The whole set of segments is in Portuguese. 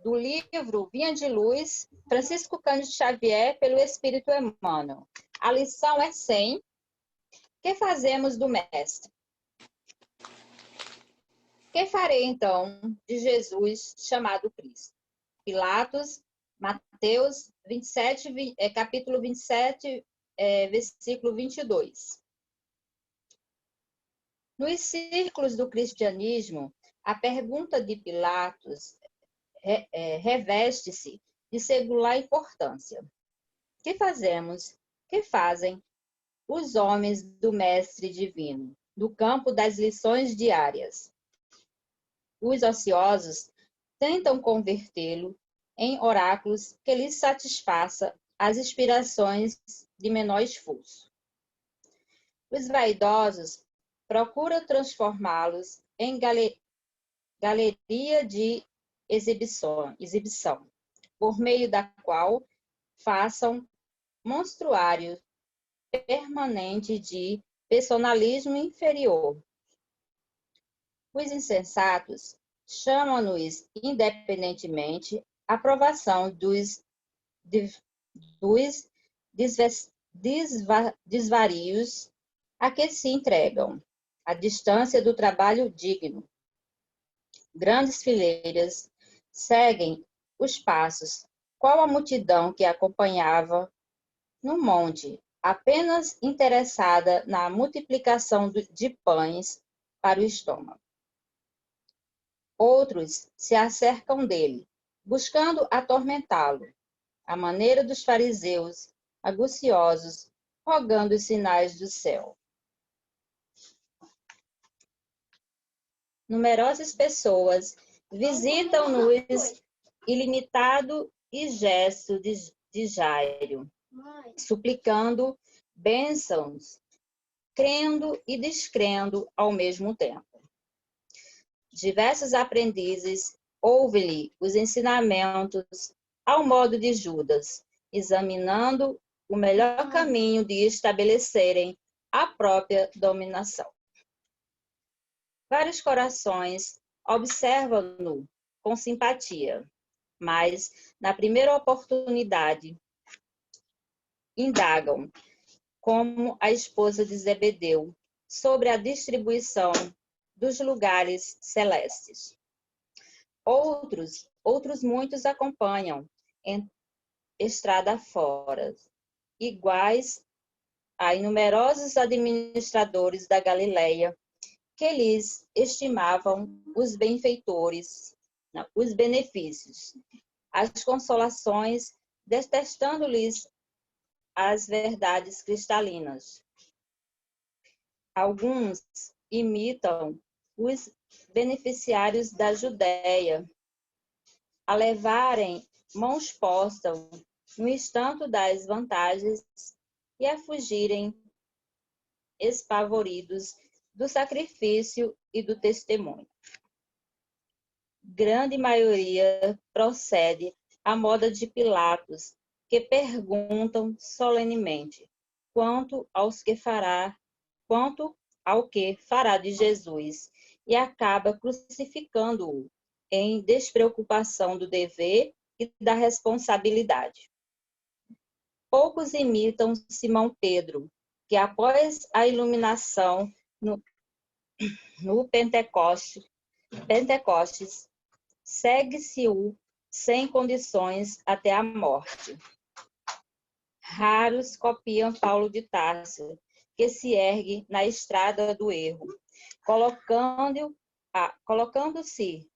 do livro Vinha de Luz, Francisco Cândido Xavier, pelo Espírito Emmanuel. A lição é 100. Que fazemos do Mestre? Que farei, então, de Jesus chamado Cristo? Pilatos, Mateus 27, capítulo 27, versículo 22. Nos círculos do cristianismo, a pergunta de Pilatos reveste-se de singular importância. Que fazemos, que fazem os homens do Mestre Divino, no campo das lições diárias? Os ociosos tentam convertê-lo em oráculos que lhes satisfaça as inspirações de menor esforço. Os vaidosos procuram transformá-los em galeria de exibição, por meio da qual façam monstruário permanente de personalismo inferior. Os insensatos chamam-nos independentemente a aprovação dos desvarios a que se entregam, a distância do trabalho digno. Grandes fileiras seguem os passos, qual a multidão que acompanhava no monte, apenas interessada na multiplicação de pães para o estômago. Outros se acercam dele, buscando atormentá-lo, à maneira dos fariseus, aguciosos, rogando os sinais do céu. Numerosas pessoas visitam-nos ilimitado e gesto de Jairo, suplicando bênçãos, crendo e descrendo ao mesmo tempo. Diversos aprendizes ouvem-lhe os ensinamentos ao modo de Judas, examinando o melhor caminho de estabelecerem a própria dominação. Vários corações observam-no com simpatia, mas, na primeira oportunidade, indagam, como a esposa de Zebedeu, sobre a distribuição dos lugares celestes. Outros muitos acompanham em estrada fora, iguais a numerosos administradores da Galileia, que lhes estimavam os benfeitores, os benefícios, as consolações, detestando-lhes as verdades cristalinas. Alguns imitam os beneficiários da Judéia, a levarem mãos postas no instante das vantagens e a fugirem espavoridos do sacrifício e do testemunho. Grande maioria procede à moda de Pilatos, que perguntam solenemente quanto ao que fará de Jesus, e acaba crucificando-o em despreocupação do dever e da responsabilidade. Poucos imitam Simão Pedro, que após a iluminação no Pentecostes, segue-se-o sem condições até a morte. Raros copiam Paulo de Tarso, que se ergue na estrada do erro, colocando-se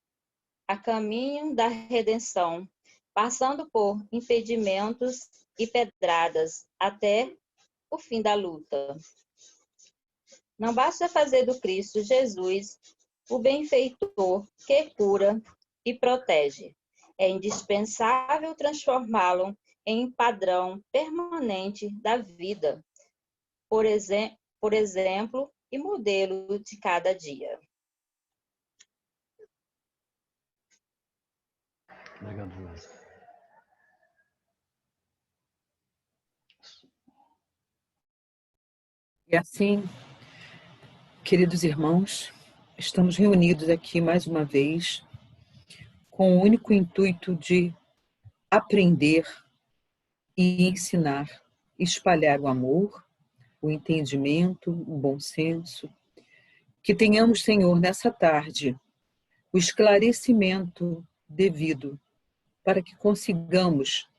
a caminho da redenção, passando por impedimentos e pedradas até o fim da luta. Não basta fazer do Cristo Jesus o benfeitor que cura e protege. É indispensável transformá-lo em padrão permanente da vida, por exemplo, e modelo de cada dia. Obrigado, Joás. E assim, queridos irmãos, estamos reunidos aqui mais uma vez com o único intuito de aprender e ensinar, espalhar o amor, o entendimento, o bom senso. Que tenhamos, Senhor, nessa tarde, o esclarecimento devido para que consigamos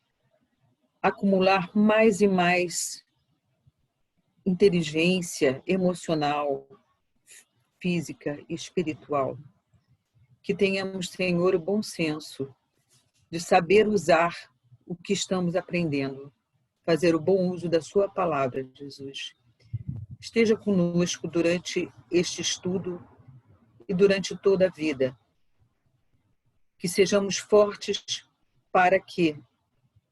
acumular mais e mais inteligência emocional, física e espiritual. Que tenhamos, Senhor, o bom senso de saber usar o que estamos aprendendo, fazer o bom uso da sua palavra, Jesus. Esteja conosco durante este estudo e durante toda a vida. Que sejamos fortes para que,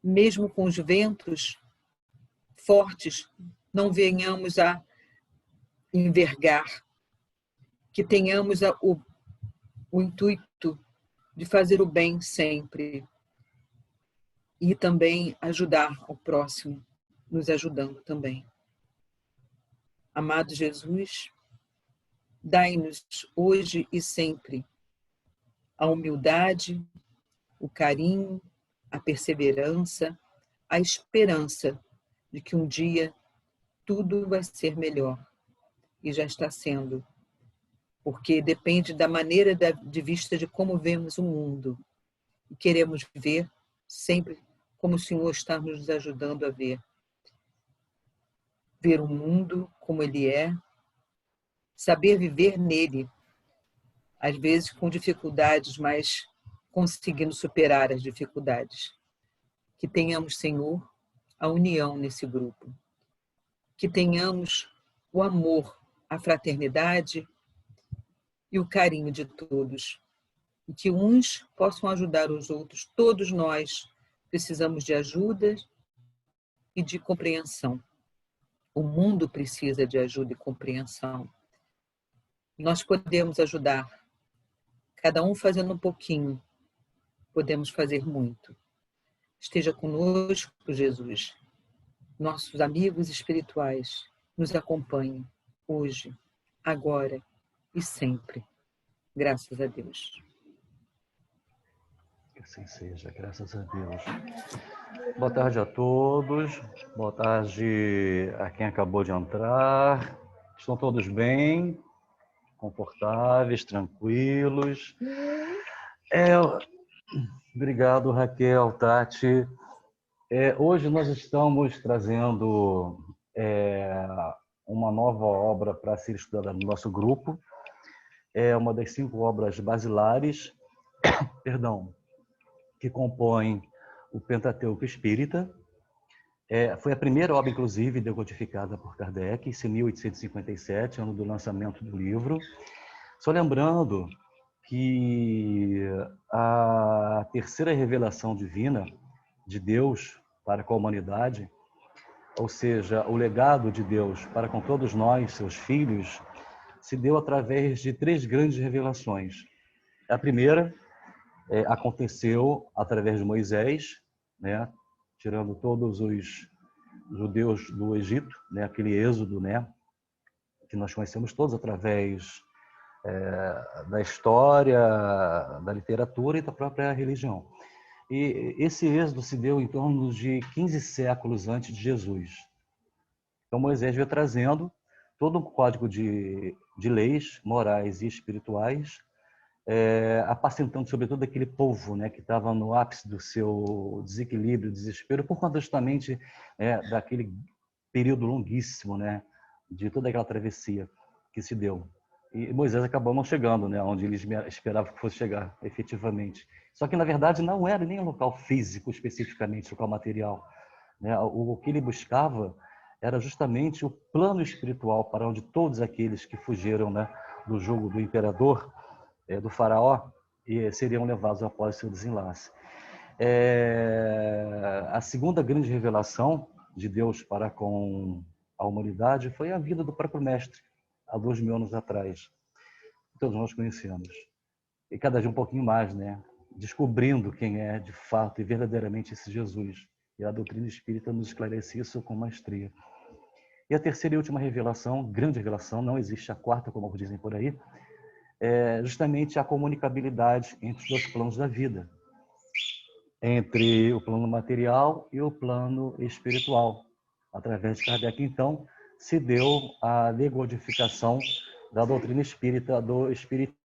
mesmo com os ventos fortes, não venhamos a envergar. Que tenhamos o intuito de fazer o bem sempre e também ajudar o próximo, nos ajudando também. Amado Jesus, dai-nos hoje e sempre a humildade, o carinho, a perseverança, a esperança de que um dia tudo vai ser melhor. E já está sendo, porque depende da maneira de vista de como vemos o mundo. E queremos ver sempre como o Senhor está nos ajudando a ver. Ver o mundo como ele é, saber viver nele, às vezes com dificuldades, mas conseguindo superar as dificuldades. Que tenhamos, Senhor, a união nesse grupo. Que tenhamos o amor, a fraternidade e o carinho de todos. E que uns possam ajudar os outros. Todos nós precisamos de ajuda e de compreensão. O mundo precisa de ajuda e compreensão. Nós podemos ajudar. Cada um fazendo um pouquinho, podemos fazer muito. Esteja conosco, Jesus. Nossos amigos espirituais nos acompanhem hoje, agora e sempre. Graças a Deus. Que assim seja, graças a Deus. Boa tarde a todos. Boa tarde a quem acabou de entrar. Estão todos bem? Confortáveis, tranquilos? Obrigado, Raquel, Tati. Hoje nós estamos trazendo uma nova obra para ser estudada no nosso grupo. É uma das 5 obras basilares, que compõem o Pentateuco Espírita. Foi a primeira obra, inclusive, decodificada por Kardec, em 1857, ano do lançamento do livro. Só lembrando que a terceira revelação divina de Deus para com a humanidade, ou seja, o legado de Deus para com todos nós, seus filhos, se deu através de 3 grandes revelações. A primeira aconteceu através de Moisés, né, tirando todos os judeus do Egito, né, aquele êxodo, né, que nós conhecemos todos através da história, da literatura e da própria religião. E esse êxodo se deu em torno de 15 séculos antes de Jesus. Então Moisés veio trazendo todo um código de leis morais e espirituais, apacentando sobretudo aquele povo, né, que estava no ápice do seu desequilíbrio, desespero, por conta justamente daquele período longuíssimo, né, de toda aquela travessia que se deu. E Moisés acabou não chegando, né, onde eles esperavam que fosse chegar, efetivamente. Só que, na verdade, não era nem um local físico, especificamente, local material, né? O que ele buscava era justamente o plano espiritual para onde todos aqueles que fugiram, né, do jugo do imperador, do faraó, seriam levados após seu desenlace. A segunda grande revelação de Deus para com a humanidade foi a vida do próprio Mestre, há 2000 anos atrás. Todos nós conhecemos. E cada dia um pouquinho mais, né? Descobrindo quem é de fato e verdadeiramente esse Jesus. E a doutrina espírita nos esclarece isso com maestria. E a terceira e última revelação, grande revelação, não existe a quarta, como dizem por aí, justamente a comunicabilidade entre os dois planos da vida, entre o plano material e o plano espiritual. Através de Kardec, então, se deu a decodificação da doutrina espírita, do espiritismo.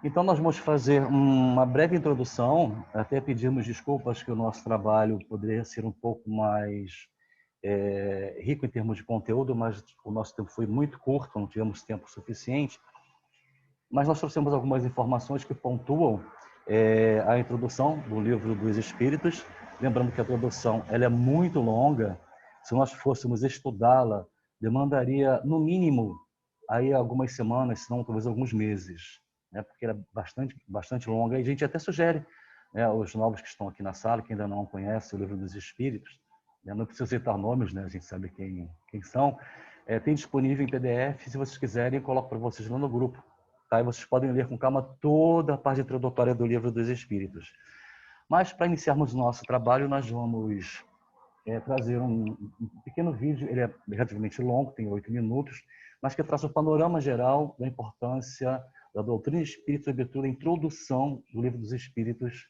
Então, nós vamos fazer uma breve introdução, até pedimos desculpas que o nosso trabalho poderia ser um pouco mais rico em termos de conteúdo, mas o nosso tempo foi muito curto, não tivemos tempo suficiente. Mas nós trouxemos algumas informações que pontuam a introdução do Livro dos Espíritos. Lembrando que a introdução ela é muito longa. Se nós fôssemos estudá-la, demandaria, no mínimo, aí algumas semanas, se não talvez alguns meses, né? Porque ela é bastante longa. E a gente até sugere, né, os novos que estão aqui na sala, que ainda não conhecem o Livro dos Espíritos, né, não preciso citar nomes, né, a gente sabe quem são, tem disponível em PDF, se vocês quiserem, eu coloco para vocês lá no grupo. Tá? E vocês podem ler com calma toda a parte introdutória do Livro dos Espíritos. Mas, para iniciarmos o nosso trabalho, nós vamos trazer um pequeno vídeo, ele é relativamente longo, tem 8 minutos, mas que traz um panorama geral da importância da doutrina espírita, sobretudo a introdução do Livro dos Espíritos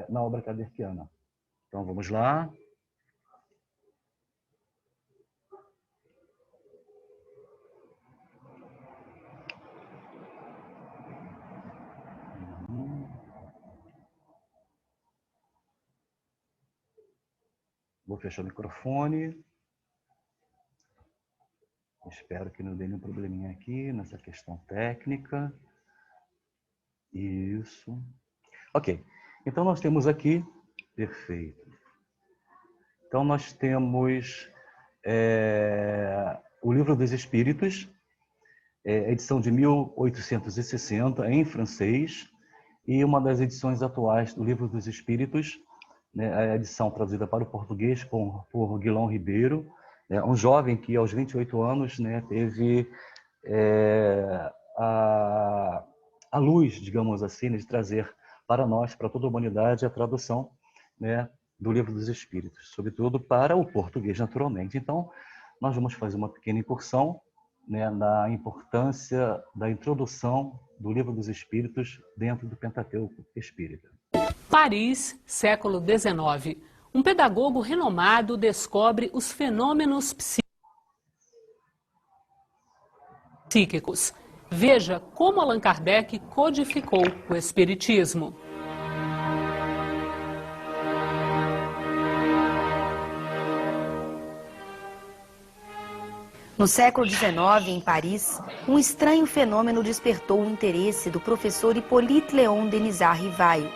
na obra kardeciana. Então, vamos lá. Vou fechar o microfone. Espero que não dê nenhum probleminha aqui nessa questão técnica. Isso. Ok. Então, nós temos aqui... Perfeito. Então, nós temos o Livro dos Espíritos, edição de 1860, em francês, e uma das edições atuais do Livro dos Espíritos, né, a edição traduzida para o português por Guilherme Ribeiro, um jovem que aos 28 anos, né, teve a luz, digamos assim, de trazer para nós, para toda a humanidade, a tradução, né, do Livro dos Espíritos, sobretudo para o português, naturalmente. Então, nós vamos fazer uma pequena incursão, né, na importância da introdução do Livro dos Espíritos dentro do Pentateuco Espírita. Paris, século XIX. Um pedagogo renomado descobre os fenômenos psíquicos. Veja como Allan Kardec codificou o Espiritismo. No século XIX, em Paris, um estranho fenômeno despertou o interesse do professor Hippolyte Léon Denisard Rivail.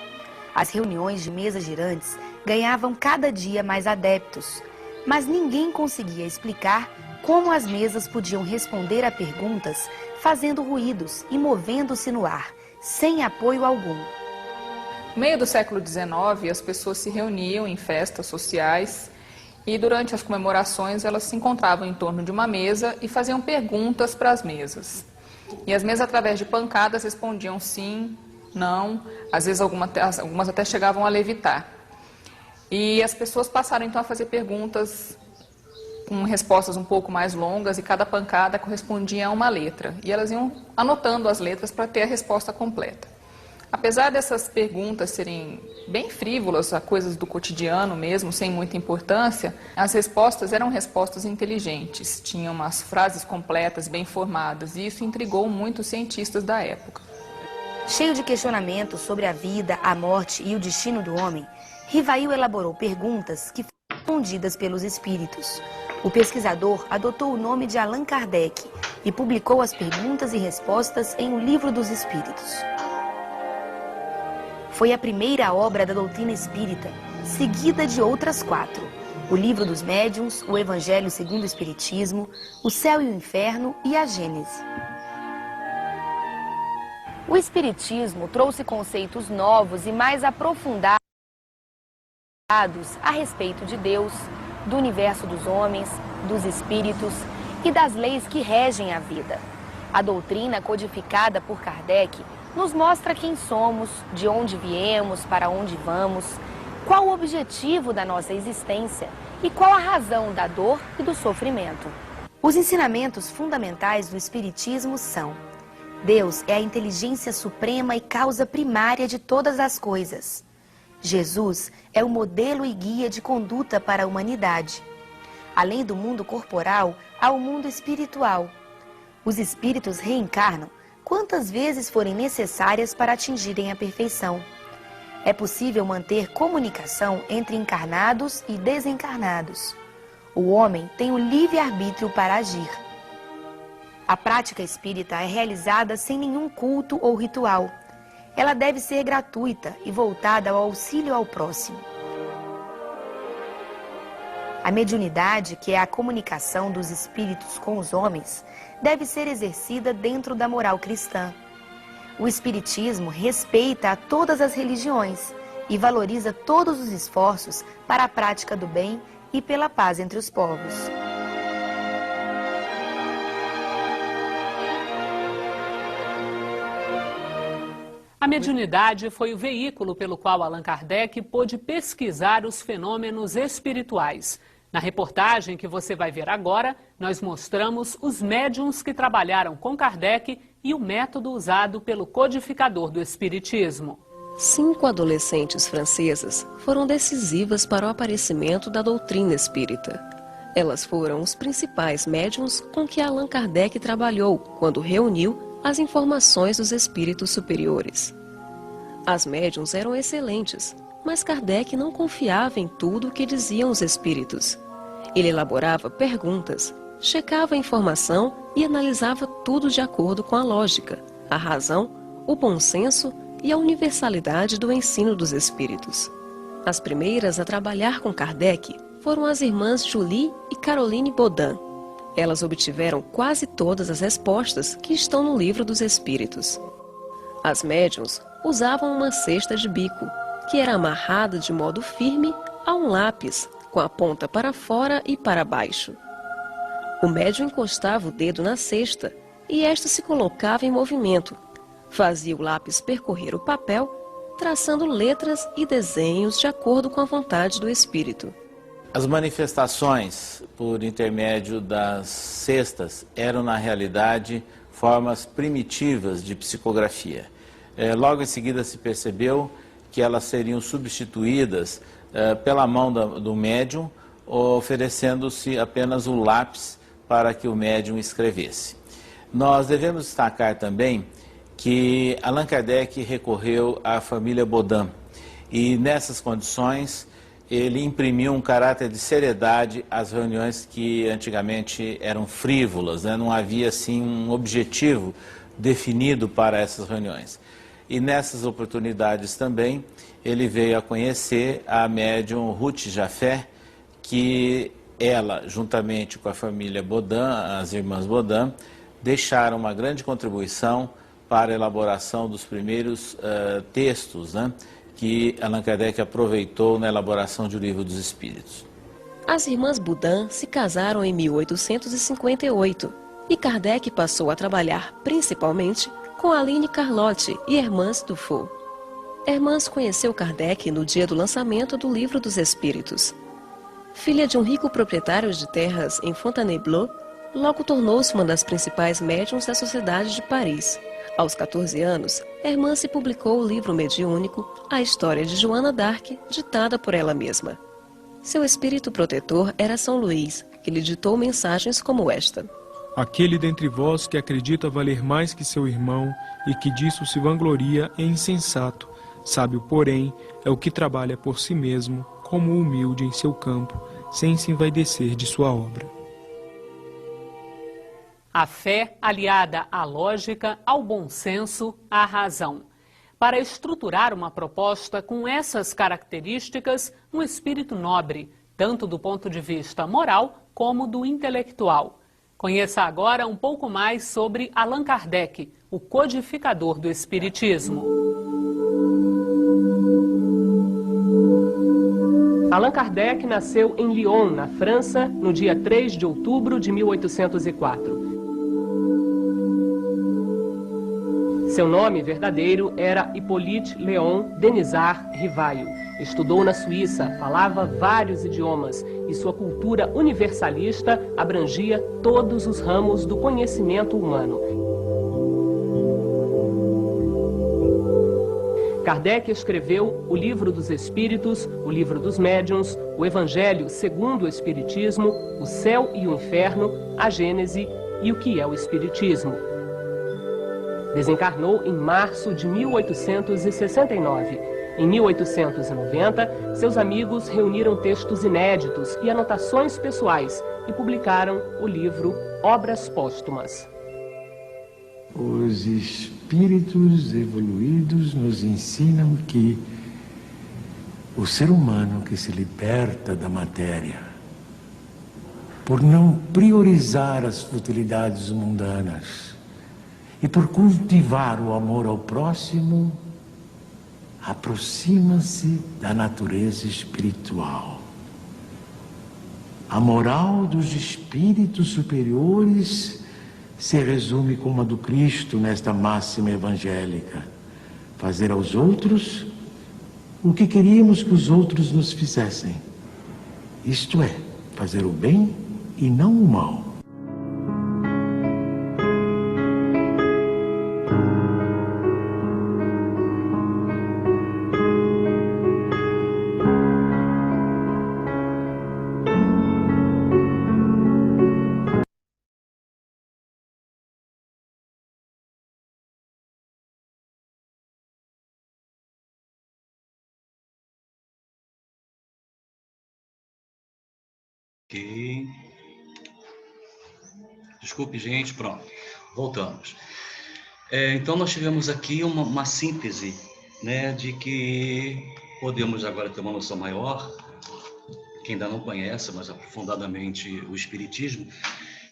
As reuniões de mesas girantes ganhavam cada dia mais adeptos, mas ninguém conseguia explicar como as mesas podiam responder a perguntas fazendo ruídos e movendo-se no ar, sem apoio algum. No meio do século XIX, as pessoas se reuniam em festas sociais e durante as comemorações elas se encontravam em torno de uma mesa e faziam perguntas para as mesas. E as mesas, através de pancadas, respondiam sim, não, às vezes algumas até chegavam a levitar. E as pessoas passaram então a fazer perguntas com respostas um pouco mais longas e cada pancada correspondia a uma letra. E elas iam anotando as letras para ter a resposta completa. Apesar dessas perguntas serem bem frívolas, a coisas do cotidiano mesmo, sem muita importância, as respostas eram respostas inteligentes, tinham umas frases completas, bem formadas, e isso intrigou muito os cientistas da época. Cheio de questionamentos sobre a vida, a morte e o destino do homem, Rivail elaborou perguntas que foram respondidas pelos espíritos. O pesquisador adotou o nome de Allan Kardec e publicou as perguntas e respostas em O Livro dos Espíritos. Foi a primeira obra da doutrina espírita, seguida de outras 4. O Livro dos Médiuns, o Evangelho segundo o Espiritismo, o Céu e o Inferno e a Gênese. O Espiritismo trouxe conceitos novos e mais aprofundados a respeito de Deus, do universo dos homens, dos espíritos e das leis que regem a vida. A doutrina codificada por Kardec nos mostra quem somos, de onde viemos, para onde vamos, qual o objetivo da nossa existência e qual a razão da dor e do sofrimento. Os ensinamentos fundamentais do Espiritismo são: Deus é a inteligência suprema e causa primária de todas as coisas. Jesus é o modelo e guia de conduta para a humanidade. Além do mundo corporal, há o mundo espiritual. Os espíritos reencarnam quantas vezes forem necessárias para atingirem a perfeição. É possível manter comunicação entre encarnados e desencarnados. O homem tem o livre-arbítrio para agir. A prática espírita é realizada sem nenhum culto ou ritual. Ela deve ser gratuita e voltada ao auxílio ao próximo. A mediunidade, que é a comunicação dos espíritos com os homens, deve ser exercida dentro da moral cristã. O Espiritismo respeita a todas as religiões e valoriza todos os esforços para a prática do bem e pela paz entre os povos. A mediunidade foi o veículo pelo qual Allan Kardec pôde pesquisar os fenômenos espirituais. Na reportagem que você vai ver agora, nós mostramos os médiuns que trabalharam com Kardec e o método usado pelo codificador do Espiritismo. 5 adolescentes francesas foram decisivas para o aparecimento da doutrina espírita. Elas foram os principais médiuns com que Allan Kardec trabalhou quando reuniu as informações dos espíritos superiores. As médiuns eram excelentes, mas Kardec não confiava em tudo o que diziam os espíritos. Ele elaborava perguntas, checava a informação e analisava tudo de acordo com a lógica, a razão, o bom senso e a universalidade do ensino dos espíritos. As primeiras a trabalhar com Kardec foram as irmãs Julie e Caroline Baudin. Elas obtiveram quase todas as respostas que estão no Livro dos Espíritos. As médiuns usavam uma cesta de bico, que era amarrada de modo firme a um lápis, com a ponta para fora e para baixo. O médium encostava o dedo na cesta e esta se colocava em movimento. Fazia o lápis percorrer o papel, traçando letras e desenhos de acordo com a vontade do espírito. As manifestações por intermédio das cestas eram, na realidade, formas primitivas de psicografia. Logo em seguida se percebeu que elas seriam substituídas pela mão do médium, oferecendo-se apenas o lápis para que o médium escrevesse. Nós devemos destacar também que Allan Kardec recorreu à família Baudin e, nessas condições, ele imprimiu um caráter de seriedade às reuniões que antigamente eram frívolas, né? Não havia assim um objetivo definido para essas reuniões. E nessas oportunidades também ele veio a conhecer a médium Ruth Jafé, que ela, juntamente com a família Baudin, as irmãs Baudin, deixaram uma grande contribuição para a elaboração dos primeiros textos, né, que Allan Kardec aproveitou na elaboração do Livro dos Espíritos. As irmãs Baudin se casaram em 1858 e Kardec passou a trabalhar principalmente com Aline Carlotte e Hermance Dufault. Hermance conheceu Kardec no dia do lançamento do Livro dos Espíritos. Filha de um rico proprietário de terras em Fontainebleau, logo tornou-se uma das principais médiuns da Sociedade de Paris. Aos 14 anos, Hermance publicou o livro mediúnico A História de Joana d'Arc, ditada por ela mesma. Seu espírito protetor era São Luís, que lhe ditou mensagens como esta: Aquele dentre vós que acredita valer mais que seu irmão e que disso se vangloria é insensato. Sábio, porém, é o que trabalha por si mesmo, como humilde em seu campo, sem se envaidecer de sua obra. A fé aliada à lógica, ao bom senso, à razão. Para estruturar uma proposta com essas características, um espírito nobre, tanto do ponto de vista moral como do intelectual. Conheça agora um pouco mais sobre Allan Kardec, o codificador do Espiritismo. Allan Kardec nasceu em Lyon, na França, no dia 3 de outubro de 1804. Seu nome verdadeiro era Hippolyte Léon Denisard Rivaio. Estudou na Suíça, falava vários idiomas e sua cultura universalista abrangia todos os ramos do conhecimento humano. Kardec escreveu o Livro dos Espíritos, o Livro dos Médiuns, o Evangelho segundo o Espiritismo, o Céu e o Inferno, a Gênese e o que é o Espiritismo. Desencarnou em março de 1869. Em 1890, seus amigos reuniram textos inéditos e anotações pessoais e publicaram o livro Obras Póstumas. Os espíritos evoluídos nos ensinam que o ser humano que se liberta da matéria, por não priorizar as futilidades mundanas e por cultivar o amor ao próximo, aproxima-se da natureza espiritual. A moral dos espíritos superiores se resume como a do Cristo nesta máxima evangélica: fazer aos outros o que queríamos que os outros nos fizessem. Isto é, fazer o bem e não o mal. Ok. Desculpe, gente, pronto. Voltamos. Então, nós tivemos aqui uma síntese, né, de que podemos agora ter uma noção maior, quem ainda não conhece, mas aprofundadamente o Espiritismo,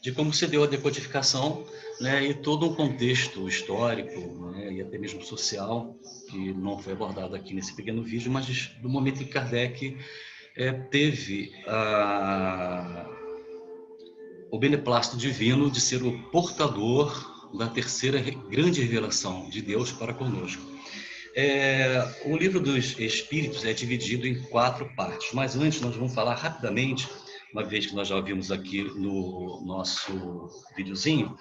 de como se deu a decodificação, né, e todo um contexto histórico, né, e até mesmo social, que não foi abordado aqui nesse pequeno vídeo, mas do momento em que Kardec teve o beneplácito divino de ser o portador da terceira grande revelação de Deus para conosco. O livro dos Espíritos é dividido em 4 partes, mas antes nós vamos falar rapidamente, uma vez que nós já vimos aqui no nosso videozinho,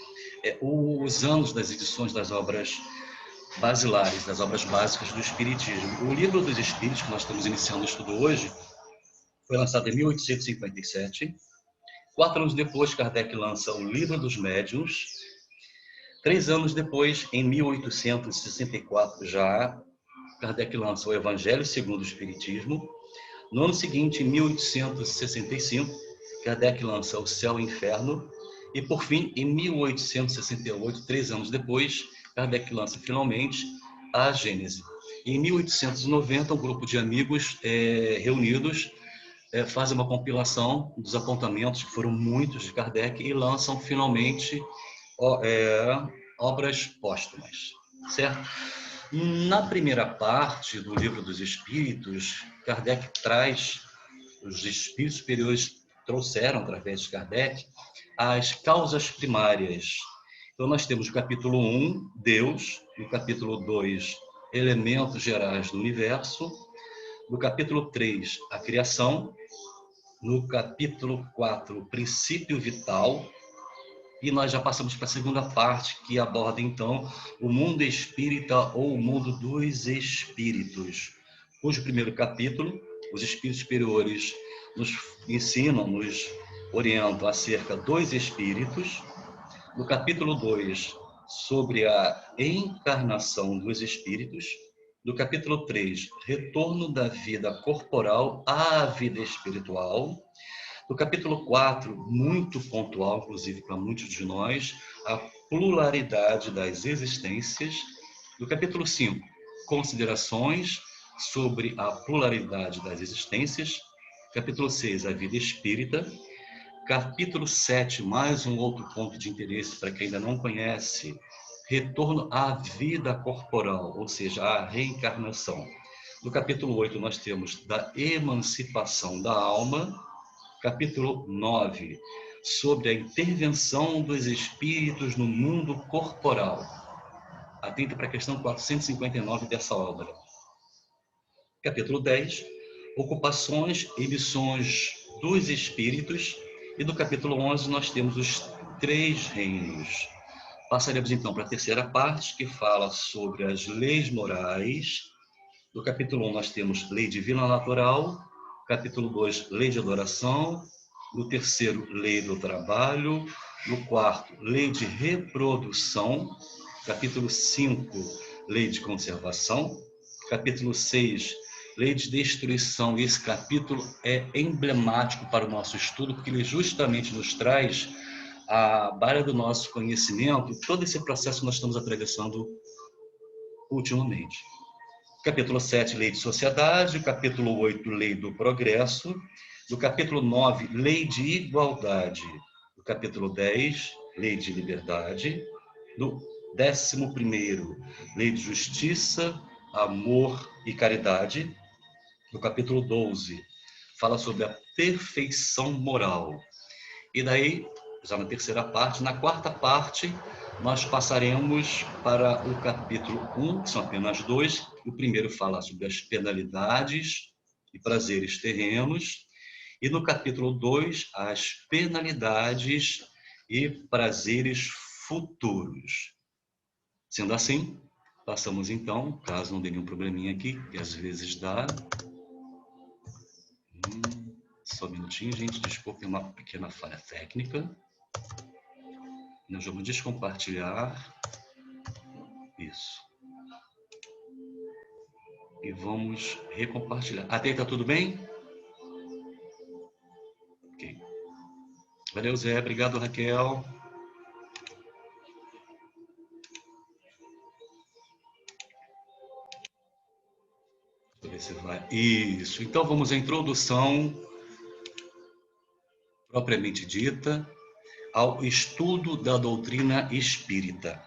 os anos das edições das obras basilares, das obras básicas do Espiritismo. O livro dos Espíritos, que nós estamos iniciando o estudo hoje, foi lançado em 1857. 4 anos depois, Kardec lança o Livro dos Médiuns. 3 anos depois, em 1864 já, Kardec lança o Evangelho segundo o Espiritismo. No ano seguinte, em 1865, Kardec lança o Céu e o Inferno. E, por fim, em 1868, 3 anos depois, Kardec lança finalmente a Gênese. Em 1890, um grupo de amigos reunidos fazem uma compilação dos apontamentos, que foram muitos de Kardec, e lançam finalmente obras póstumas, certo? Na primeira parte do Livro dos Espíritos, Kardec traz, os espíritos superiores trouxeram, através de Kardec, as causas primárias. Então, nós temos o capítulo 1, Deus, no capítulo 2, elementos gerais do universo, no capítulo 3, a criação, no capítulo 4, o princípio vital, e nós já passamos para a segunda parte, que aborda, então, o mundo espírita ou o mundo dos espíritos, cujo primeiro capítulo, os espíritos superiores nos ensinam, nos orientam acerca dos espíritos. No capítulo 2, sobre a encarnação dos espíritos. No capítulo 3, retorno da vida corporal à vida espiritual. No capítulo 4, muito pontual, inclusive para muitos de nós, a pluralidade das existências. No capítulo 5, considerações sobre a pluralidade das existências. Capítulo 6, a vida espírita. Capítulo 7, mais um outro ponto de interesse para quem ainda não conhece, retorno à vida corporal, ou seja, à reencarnação. No capítulo 8, nós temos da emancipação da alma. Capítulo 9, sobre a intervenção dos espíritos no mundo corporal. atente para a questão 459 dessa obra. Capítulo 10, ocupações e missões dos espíritos. E do capítulo 11 nós temos os 3 reinos. Passaremos então para a terceira parte, que fala sobre as leis morais. No capítulo 1 nós temos lei divina natural, capítulo 2, lei de adoração, no terceiro, lei do trabalho, no quarto, lei de reprodução, capítulo 5, lei de conservação, capítulo 6, lei de destruição. E esse capítulo é emblemático para o nosso estudo, porque ele justamente nos traz a base do nosso conhecimento, todo esse processo que nós estamos atravessando ultimamente. Capítulo 7, lei de sociedade, capítulo 8, lei do progresso, do capítulo 9, lei de igualdade, do capítulo 10, lei de liberdade, do 11º, lei de justiça, amor e caridade, do capítulo 12, fala sobre a perfeição moral. E daí, já na terceira parte, na quarta parte, nós passaremos para o capítulo 1, que são apenas 2. O primeiro fala sobre as penalidades e prazeres terrenos. E no capítulo 2, as penalidades e prazeres futuros. Sendo assim, passamos então, caso não dê nenhum probleminha aqui, que às vezes dá. Só um minutinho, gente, desculpe, uma pequena falha técnica. Nós vamos descompartilhar. Isso. E vamos recompartilhar. Até aí está tudo bem? Ok. Valeu, Zé. Obrigado, Raquel. Deixa eu ver se vai. Isso. Então, vamos à introdução propriamente dita ao estudo da doutrina espírita.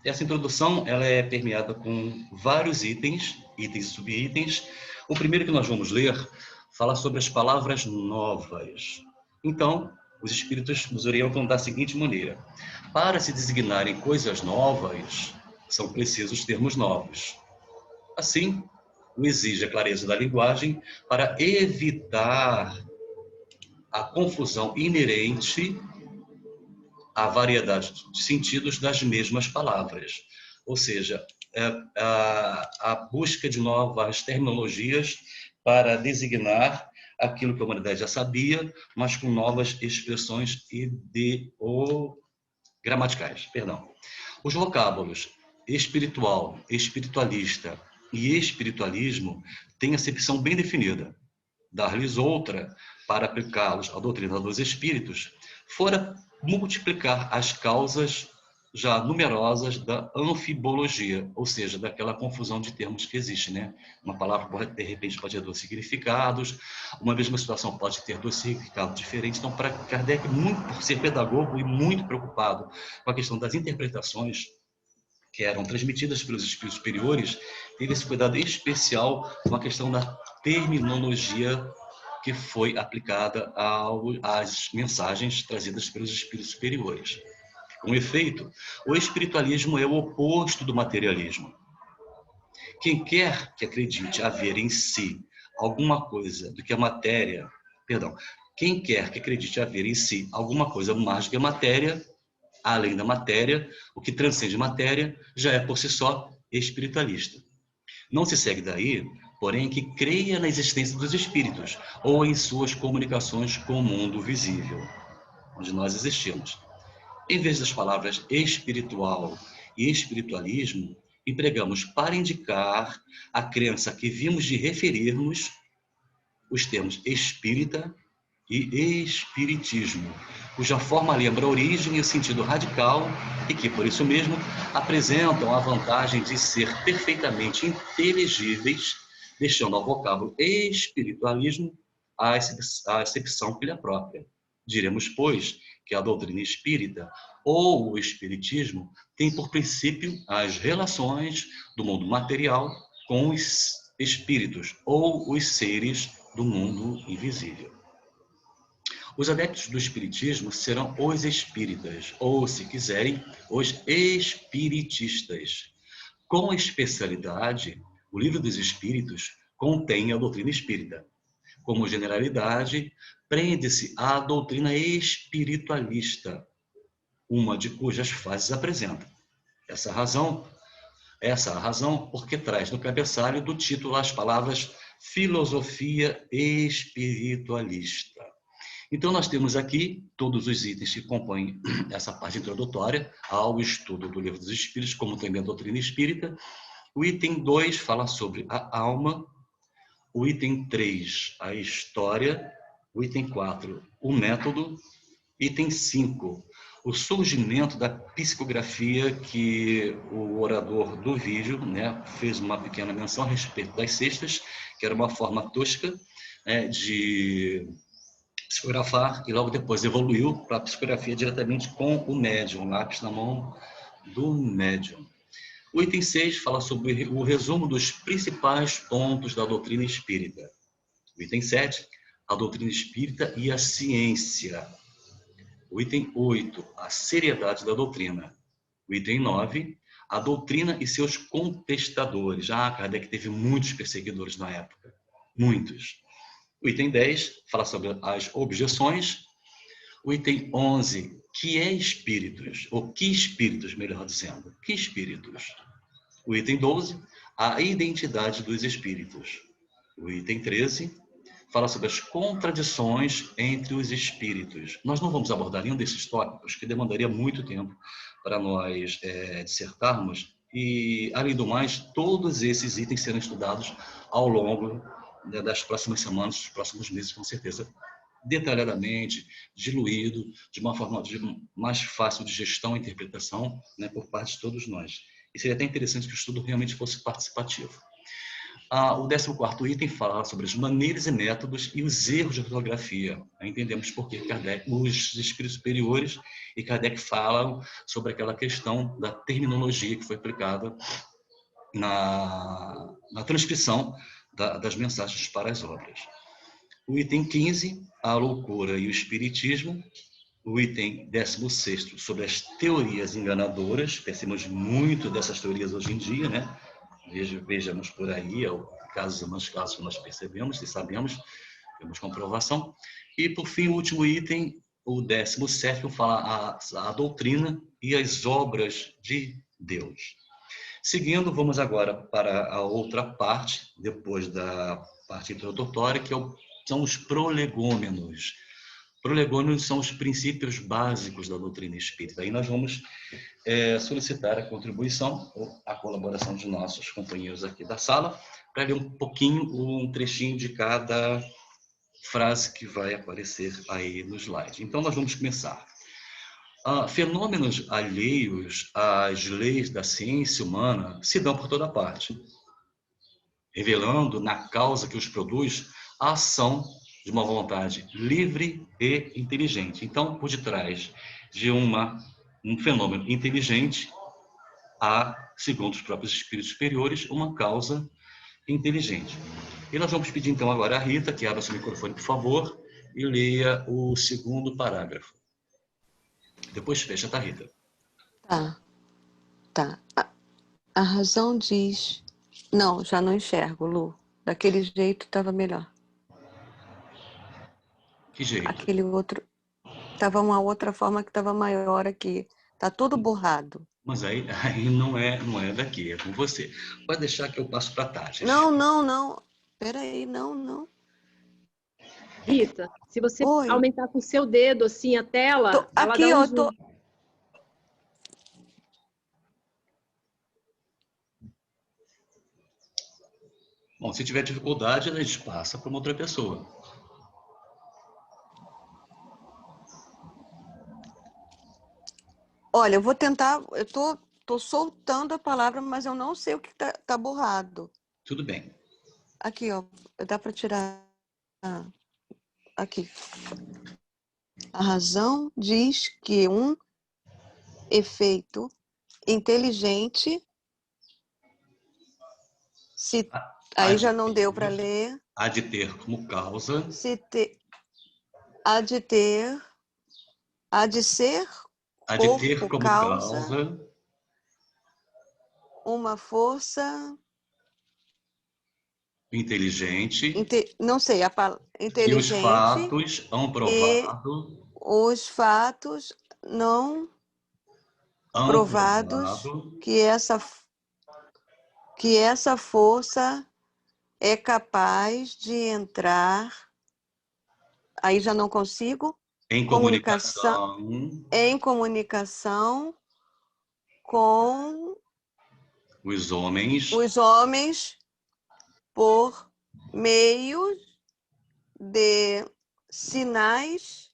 Essa introdução ela é permeada com vários itens e subitens. O primeiro que nós vamos ler fala sobre as palavras novas. Então, os espíritos nos orientam da seguinte maneira: para se designarem coisas novas, são precisos termos novos. Assim, o exige a clareza da linguagem para evitar a confusão inerente à variedade de sentidos das mesmas palavras. Ou seja, a busca de novas terminologias para designar aquilo que a humanidade já sabia, mas com novas expressões gramaticais. Os vocábulos espiritual, espiritualista e espiritualismo têm acepção bem definida. Dar-lhes outra para aplicá-los à doutrina dos espíritos fora multiplicar as causas já numerosas da anfibologia, ou seja, daquela confusão de termos que existe, né? Uma palavra, de repente, pode ter 2 significados, uma mesma situação pode ter 2 significados diferentes. Então, para Kardec, muito por ser pedagogo e muito preocupado com a questão das interpretações que eram transmitidas pelos espíritos superiores, teve esse cuidado especial com a questão da terminologia que foi aplicada às mensagens trazidas pelos espíritos superiores. Com efeito, o espiritualismo é o oposto do materialismo. Quem quer que acredite haver em si alguma coisa do que a matéria, quem quer que acredite haver em si alguma coisa mais do que a matéria, além da matéria, o que transcende matéria, já é por si só espiritualista. Não se segue daí, porém, que creia na existência dos espíritos ou em suas comunicações com o mundo visível, onde nós existimos. Em vez das palavras espiritual e espiritualismo, empregamos para indicar a crença que vimos de referirmos os termos espírita e espiritismo, cuja forma lembra a origem e o sentido radical e que, por isso mesmo, apresentam a vantagem de ser perfeitamente inteligíveis, deixando ao vocábulo espiritualismo a acepção que lhe é própria. Diremos, pois, que a doutrina espírita ou o espiritismo tem por princípio as relações do mundo material com os espíritos ou os seres do mundo invisível. Os adeptos do espiritismo serão os espíritas, ou, se quiserem, os espiritistas. Com especialidade, o Livro dos Espíritos contém a doutrina espírita. Como generalidade, prende-se à doutrina espiritualista, uma de cujas fases apresenta. Essa a razão porque traz no cabeçalho do título as palavras filosofia espiritualista. Então, nós temos aqui todos os itens que compõem essa parte introdutória ao estudo do Livro dos Espíritos, como também a doutrina espírita. O item 2 fala sobre a alma, o item 3, a história, o item 4, o método, item 5, o surgimento da psicografia, que o orador do vídeo, né, fez uma pequena menção a respeito das cestas, que era uma forma tosca, né, de psicografar, e logo depois evoluiu para a psicografia diretamente com o médium, lápis na mão do médium. O item 6 fala sobre o resumo dos principais pontos da doutrina espírita. O item 7, a doutrina espírita e a ciência. O item 8, a seriedade da doutrina. O item 9, a doutrina e seus contestadores. Kardec teve muitos perseguidores na época, muitos. O item 10 fala sobre as objeções. O item 11, que é espíritos, ou que espíritos, melhor dizendo, que espíritos. O item 12, a identidade dos espíritos. O item 13, fala sobre as contradições entre os espíritos. Nós não vamos abordar nenhum desses tópicos, que demandaria muito tempo para nós dissertarmos, e, além do mais, todos esses itens serão estudados ao longo das próximas semanas, dos próximos meses, com certeza, detalhadamente, diluído, de uma forma mais fácil de gestão e interpretação, né, por parte de todos nós. E seria até interessante que o estudo realmente fosse participativo. O 14º item fala sobre as maneiras e métodos e os erros de ortografia. Entendemos por que os espíritos superiores e Kardec falam sobre aquela questão da terminologia que foi aplicada na transcrição das mensagens para as obras. O item 15, a loucura e o espiritismo. O item 16º, sobre as teorias enganadoras. Percebemos muito dessas teorias hoje em dia, né? Vejamos por aí, casos que nós percebemos e sabemos, temos comprovação. E, por fim, o último item, o 17º, fala a doutrina e as obras de Deus. Seguindo, vamos agora para a outra parte, depois da parte introdutória, que são os prolegômenos. Prolegômenos são os princípios básicos da doutrina espírita. Aí nós vamos solicitar a contribuição, ou a colaboração de nossos companheiros aqui da sala, para ler um trechinho de cada frase que vai aparecer aí no slide. Então, nós vamos começar. Fenômenos alheios às leis da ciência humana se dão por toda parte, revelando na causa que os produz a ação de uma vontade livre e inteligente. Então, por detrás de um fenômeno inteligente, há, segundo os próprios espíritos superiores, uma causa inteligente. E nós vamos pedir então agora a Rita, que abra seu microfone, por favor, e leia o 2º parágrafo. Depois fecha, tá, Rita? Tá. A razão diz... Não, já não enxergo, Lu. Daquele jeito estava melhor. Que jeito? Aquele outro... Estava uma outra forma que estava maior aqui. Tá tudo borrado. Mas aí não é daqui, é com você. Pode deixar que eu passo para Tati. Não. Peraí, não. Rita, se você aumentar com o seu dedo assim a tela... Aqui, ó, tô... Bom, se tiver dificuldade, a gente passa para uma outra pessoa. Olha, eu vou tentar... Eu tô soltando a palavra, mas eu não sei o que tá borrado. Tudo bem. Aqui, ó. Dá para tirar... Aqui. A razão diz que um efeito inteligente aí já não deu para ler. Há de ter como causa. Há de ser como causa. uma força inteligente. Não sei, a palavra inteligente. E os fatos hão provado. Os fatos não provados que essa força é capaz de entrar. Aí já não consigo. Em comunicação. Em comunicação com os homens por meio de sinais.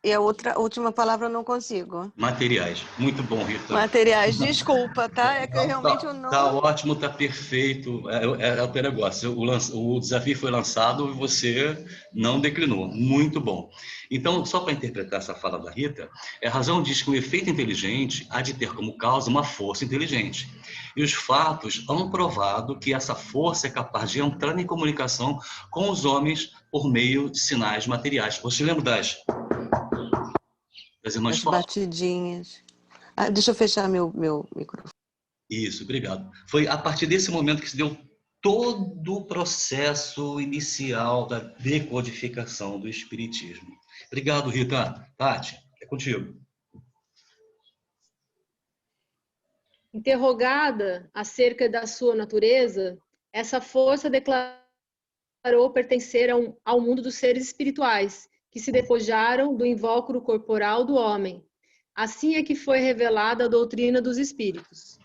E a última palavra eu não consigo. Materiais. Muito bom, Rita. Materiais. Desculpa, tá? É que eu realmente não... Tá ótimo, tá perfeito. É o teu negócio. O desafio foi lançado e você não declinou. Muito bom. Então, só para interpretar essa fala da Rita, a razão diz que o efeito inteligente há de ter como causa uma força inteligente. E os fatos hão provado que essa força é capaz de entrar em comunicação com os homens por meio de sinais materiais. Você lembra das irmãs As batidinhas. Deixa eu fechar meu microfone. Isso, obrigado. Foi a partir desse momento que se deu todo o processo inicial da decodificação do Espiritismo. Obrigado, Rita. Tati, é contigo. Interrogada acerca da sua natureza, essa força declarou pertencer ao mundo dos seres espirituais, que se despojaram do invólucro corporal do homem. Assim é que foi revelada a doutrina dos espíritos.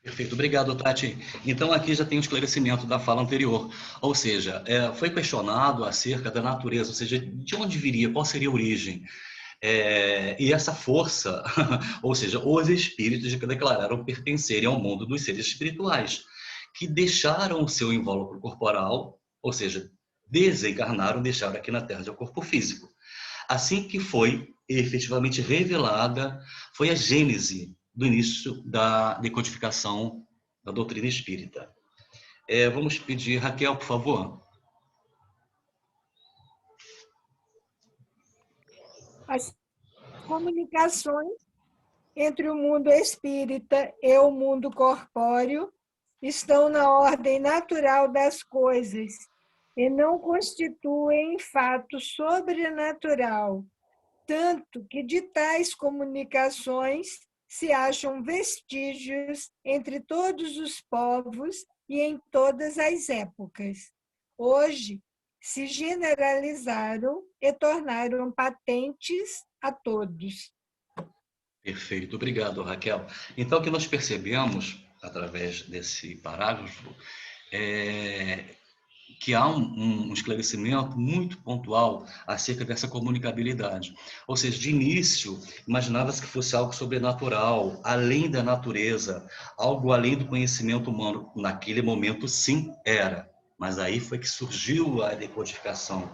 Perfeito, obrigado, Tati. Então, aqui já tem um esclarecimento da fala anterior. Ou seja, foi questionado acerca da natureza, ou seja, de onde viria, qual seria a origem. E essa força, ou seja, os espíritos que declararam pertencerem ao mundo dos seres espirituais, que deixaram o seu invólucro corporal, ou seja, desencarnaram, deixaram aqui na Terra o corpo físico. Assim que foi efetivamente revelada, foi a gênese do início da decodificação da doutrina espírita. Vamos pedir, Raquel, por favor. As comunicações entre o mundo espírita e o mundo corpóreo estão na ordem natural das coisas e não constituem fato sobrenatural, tanto que de tais comunicações se acham vestígios entre todos os povos e em todas as épocas. Hoje, se generalizaram e tornaram patentes a todos. Perfeito, obrigado, Raquel. Então, o que nós percebemos, através desse parágrafo, que há um esclarecimento muito pontual acerca dessa comunicabilidade. Ou seja, de início, imaginava-se que fosse algo sobrenatural, além da natureza, algo além do conhecimento humano. Naquele momento, sim, era. Mas aí foi que surgiu a decodificação,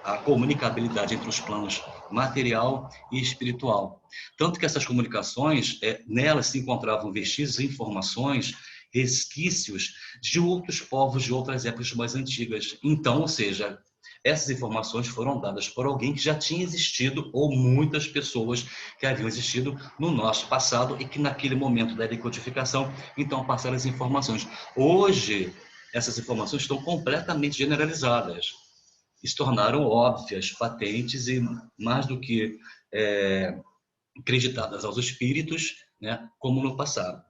a comunicabilidade entre os planos material e espiritual. Tanto que essas comunicações, nelas se encontravam vestígios e informações, resquícios de outros povos de outras épocas mais antigas. Então, ou seja, essas informações foram dadas por alguém que já tinha existido, ou muitas pessoas que haviam existido no nosso passado e que naquele momento da decodificação, então passaram as informações. Hoje, essas informações estão completamente generalizadas, se tornaram óbvias, patentes e mais do que acreditadas aos espíritos, né, como no passado.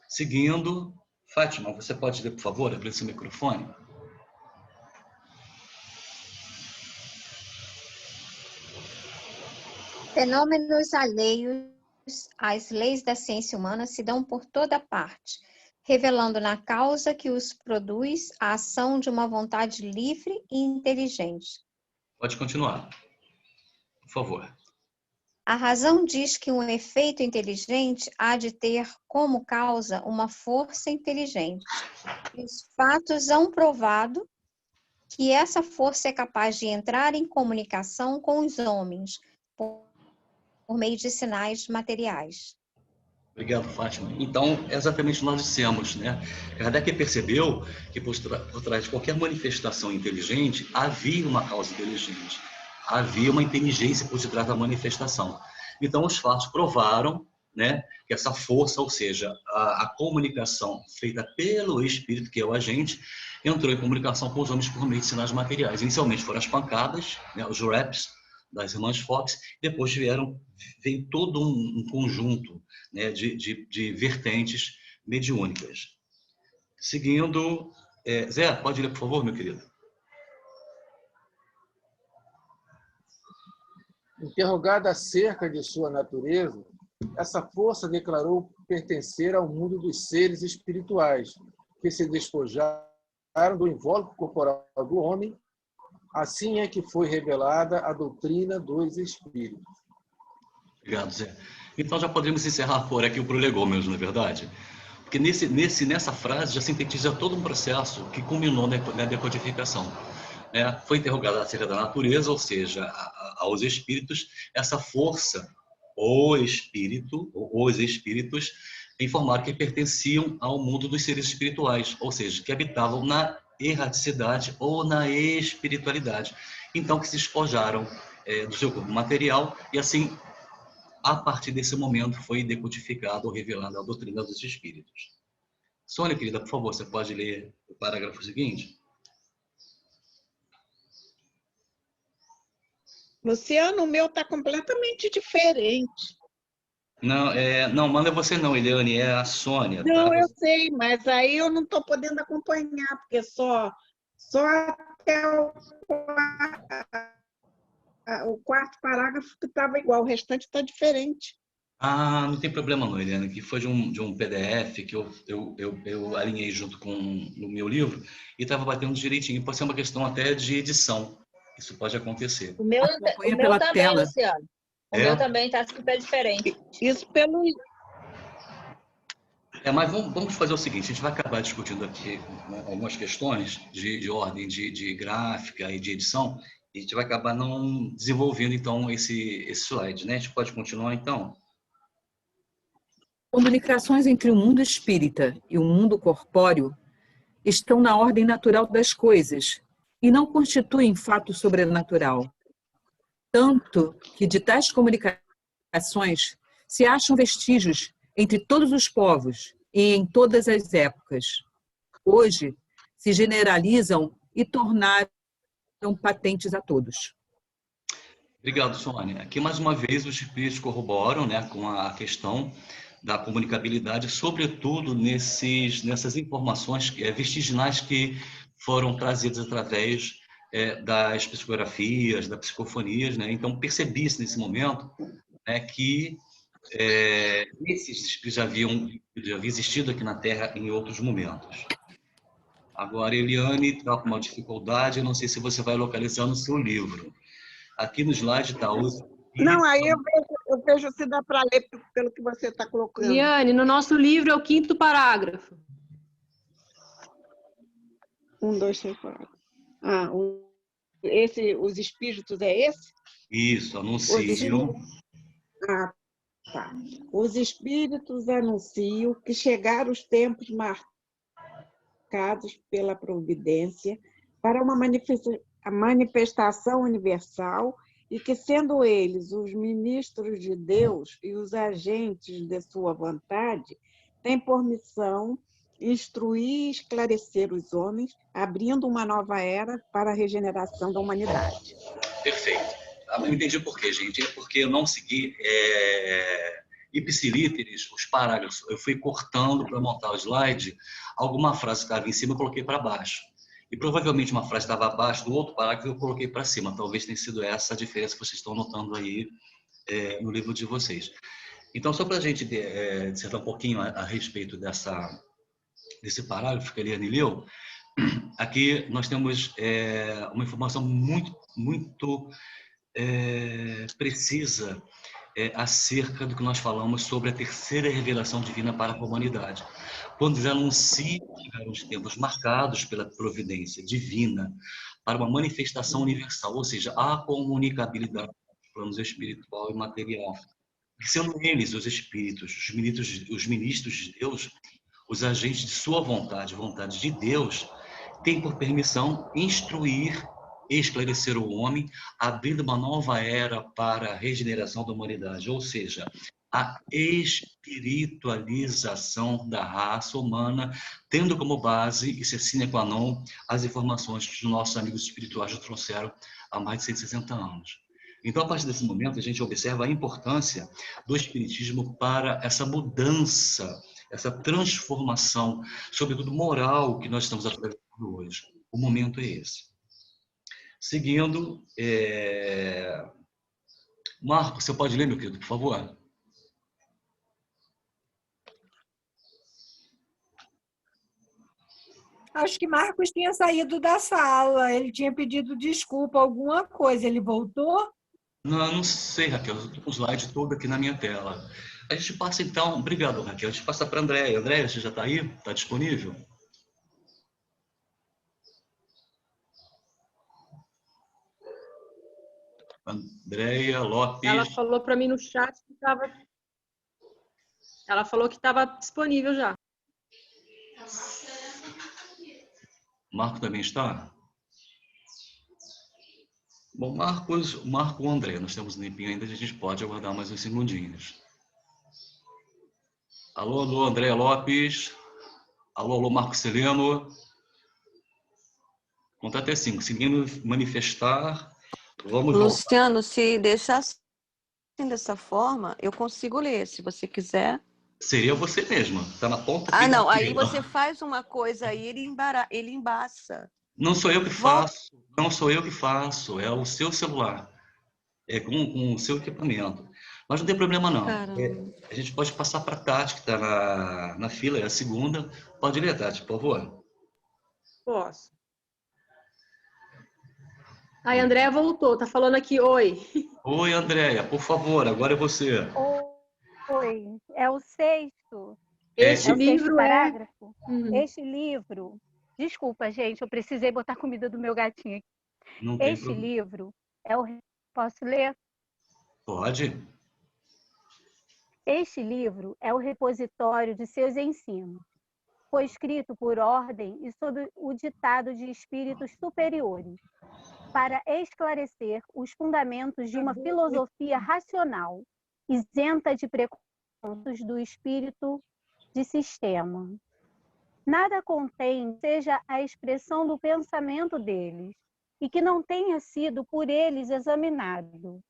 Seguindo, Fátima, você pode ler, por favor, abrir seu microfone? Fenômenos alheios às leis da ciência humana se dão por toda parte, revelando na causa que os produz a ação de uma vontade livre e inteligente. Pode continuar, por favor. A razão diz que um efeito inteligente há de ter como causa uma força inteligente. Os fatos hão provado que essa força é capaz de entrar em comunicação com os homens por meio de sinais materiais. Obrigado, Fátima. Então, exatamente o que nós dissemos, né? Kardec percebeu que por trás de qualquer manifestação inteligente havia uma causa inteligente, havia uma inteligência por detrás da manifestação. Então, os fatos provaram, né, que essa força, ou seja, a comunicação feita pelo espírito, que é o agente, entrou em comunicação com os homens por meio de sinais materiais. Inicialmente foram as pancadas, né, os raps das irmãs Fox, depois veio todo um conjunto, né, de vertentes mediúnicas. Seguindo, Zé, pode ler, por favor, meu querido? Interrogada acerca de sua natureza, essa força declarou pertencer ao mundo dos seres espirituais, que se despojaram do invólucro corporal do homem. Assim é que foi revelada a doutrina dos espíritos. Obrigado, Zé. Então já podemos encerrar por aqui o prolegômenos, não é verdade? Porque nessa frase já sintetiza todo um processo que culminou na decodificação. Foi interrogada acerca da natureza, ou seja, aos espíritos, essa força, os espíritos, informaram que pertenciam ao mundo dos seres espirituais, ou seja, que habitavam na erraticidade ou na espiritualidade. Então, que se despojaram do seu corpo material e, assim, a partir desse momento, foi decodificada ou revelada a doutrina dos espíritos. Sônia, querida, por favor, você pode ler o parágrafo seguinte? Luciano, o meu está completamente diferente. Não, manda você não, Eliane, é a Sônia. Não, tá? eu sei, mas aí eu não estou podendo acompanhar, porque só até o quarto parágrafo que estava igual, o restante está diferente. Não tem problema não, Eliane, que foi de um PDF que eu alinhei junto com o meu livro e estava batendo direitinho. Pode ser uma questão até de edição. Isso pode acontecer. O meu pela também, tela. Luciano. O meu também está super diferente. Isso pelo... Mas vamos fazer o seguinte, a gente vai acabar discutindo aqui algumas questões de ordem de gráfica e de edição, e a gente vai acabar não desenvolvendo, então, esse slide, né? A gente pode continuar, então? Comunicações entre o mundo espírita e o mundo corpóreo estão na ordem natural das coisas e não constituem fato sobrenatural. Tanto que de tais comunicações se acham vestígios entre todos os povos e em todas as épocas. Hoje se generalizam e tornaram patentes a todos. Obrigado, Sônia. Aqui, mais uma vez, os espíritos corroboram, né, com a questão da comunicabilidade, sobretudo nessas informações vertiginais que foram trazidas através das psicografias, das psicofonias, né? Então, percebi-se nesse momento, né, que esses espíritos já haviam existido aqui na Terra em outros momentos. Agora, Eliane está com uma dificuldade, eu não sei se você vai localizar no seu livro. Aqui no slide está o... Não, aí eu vejo se dá para ler pelo que você está colocando. Eliane, no nosso livro é o 5º parágrafo. 1, 2, 3, 4. Os espíritos é esse? Isso, anunciam. Tá. Os espíritos anunciam que chegaram os tempos marcados pela providência para uma manifestação universal e que, sendo eles os ministros de Deus e os agentes de sua vontade, têm por missão instruir e esclarecer os homens, abrindo uma nova era para a regeneração da humanidade. Perfeito. Eu entendi por quê, gente. É porque eu não segui ipsilíteres, os parágrafos. Eu fui cortando para montar o slide. Alguma frase que estava em cima eu coloquei para baixo. E provavelmente uma frase estava abaixo do outro parágrafo eu coloquei para cima. Talvez tenha sido essa a diferença que vocês estão notando aí no livro de vocês. Então, só para a gente dissertar um pouquinho a respeito desse parágrafo que a Eliane leu, aqui nós temos uma informação muito precisa acerca do que nós falamos sobre a terceira revelação divina para a humanidade. Quando eles anunciam que chegaram os tempos marcados pela providência divina para uma manifestação universal, ou seja, a comunicabilidade dos planos espiritual e material. E sendo eles, os espíritos, os ministros de Deus, os agentes de sua vontade de Deus, têm por permissão instruir e esclarecer o homem, abrindo uma nova era para a regeneração da humanidade. Ou seja, a espiritualização da raça humana, tendo como base, e sine qua non, as informações que os nossos amigos espirituais já trouxeram há mais de 160 anos. Então, a partir desse momento, a gente observa a importância do espiritismo para essa mudança, essa transformação, sobretudo moral, que nós estamos atravessando hoje. O momento é esse. Seguindo, Marco, você pode ler, meu querido, por favor? Acho que Marcos tinha saído da sala, ele tinha pedido desculpa, alguma coisa. Ele voltou? Não sei, Raquel, eu estou com o slide todo aqui na minha tela. A gente passa então, obrigado, Raquel, a gente passa para a Andréia. Andréia, você já está aí? Está disponível? Andréia Lopes. Ela falou para mim no chat que estava... Ela falou que estava disponível já. Marco também está? Bom, Marco ou André, nós temos um tempinho ainda, a gente pode aguardar mais uns segundinhos. Alô, alô, André Lopes. Alô, alô, Marco Celeno. Conta até 5. Seguindo manifestar, vamos Luciano, se deixar assim dessa forma, eu consigo ler, se você quiser. Seria você mesma, está na ponta. Ah, não, aí você faz uma coisa aí, ele embaça. Não sou eu que faço, não sou eu que faço, é o seu celular, é com o seu equipamento. Mas não tem problema não. A gente pode passar para a Tati, que está na fila, é a segunda. Pode ler, Tati, por favor. Posso. Aí, a Andréia voltou, tá falando aqui, oi. Oi, Andréia, por favor, agora é você. Oi, é o 6º. Este é o livro 6º parágrafo. Este livro... Desculpa, gente, eu precisei botar comida do meu gatinho aqui. Não tem Este problema. livro é o... Posso ler? Pode. Este livro é o repositório de seus ensinos. Foi escrito por ordem e sob o ditado de espíritos superiores, para esclarecer os fundamentos de uma filosofia racional, isenta de preconceitos do espírito de sistema. Nada contém seja a expressão do pensamento deles e que não tenha sido por eles examinado.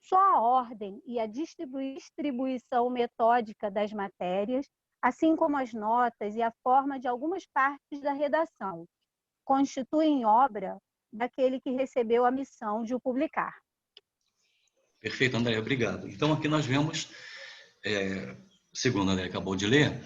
Só a ordem e a distribuição metódica das matérias, assim como as notas e a forma de algumas partes da redação, constituem obra daquele que recebeu a missão de o publicar. Perfeito, André, obrigado. Então, aqui nós vemos, segundo a André acabou de ler,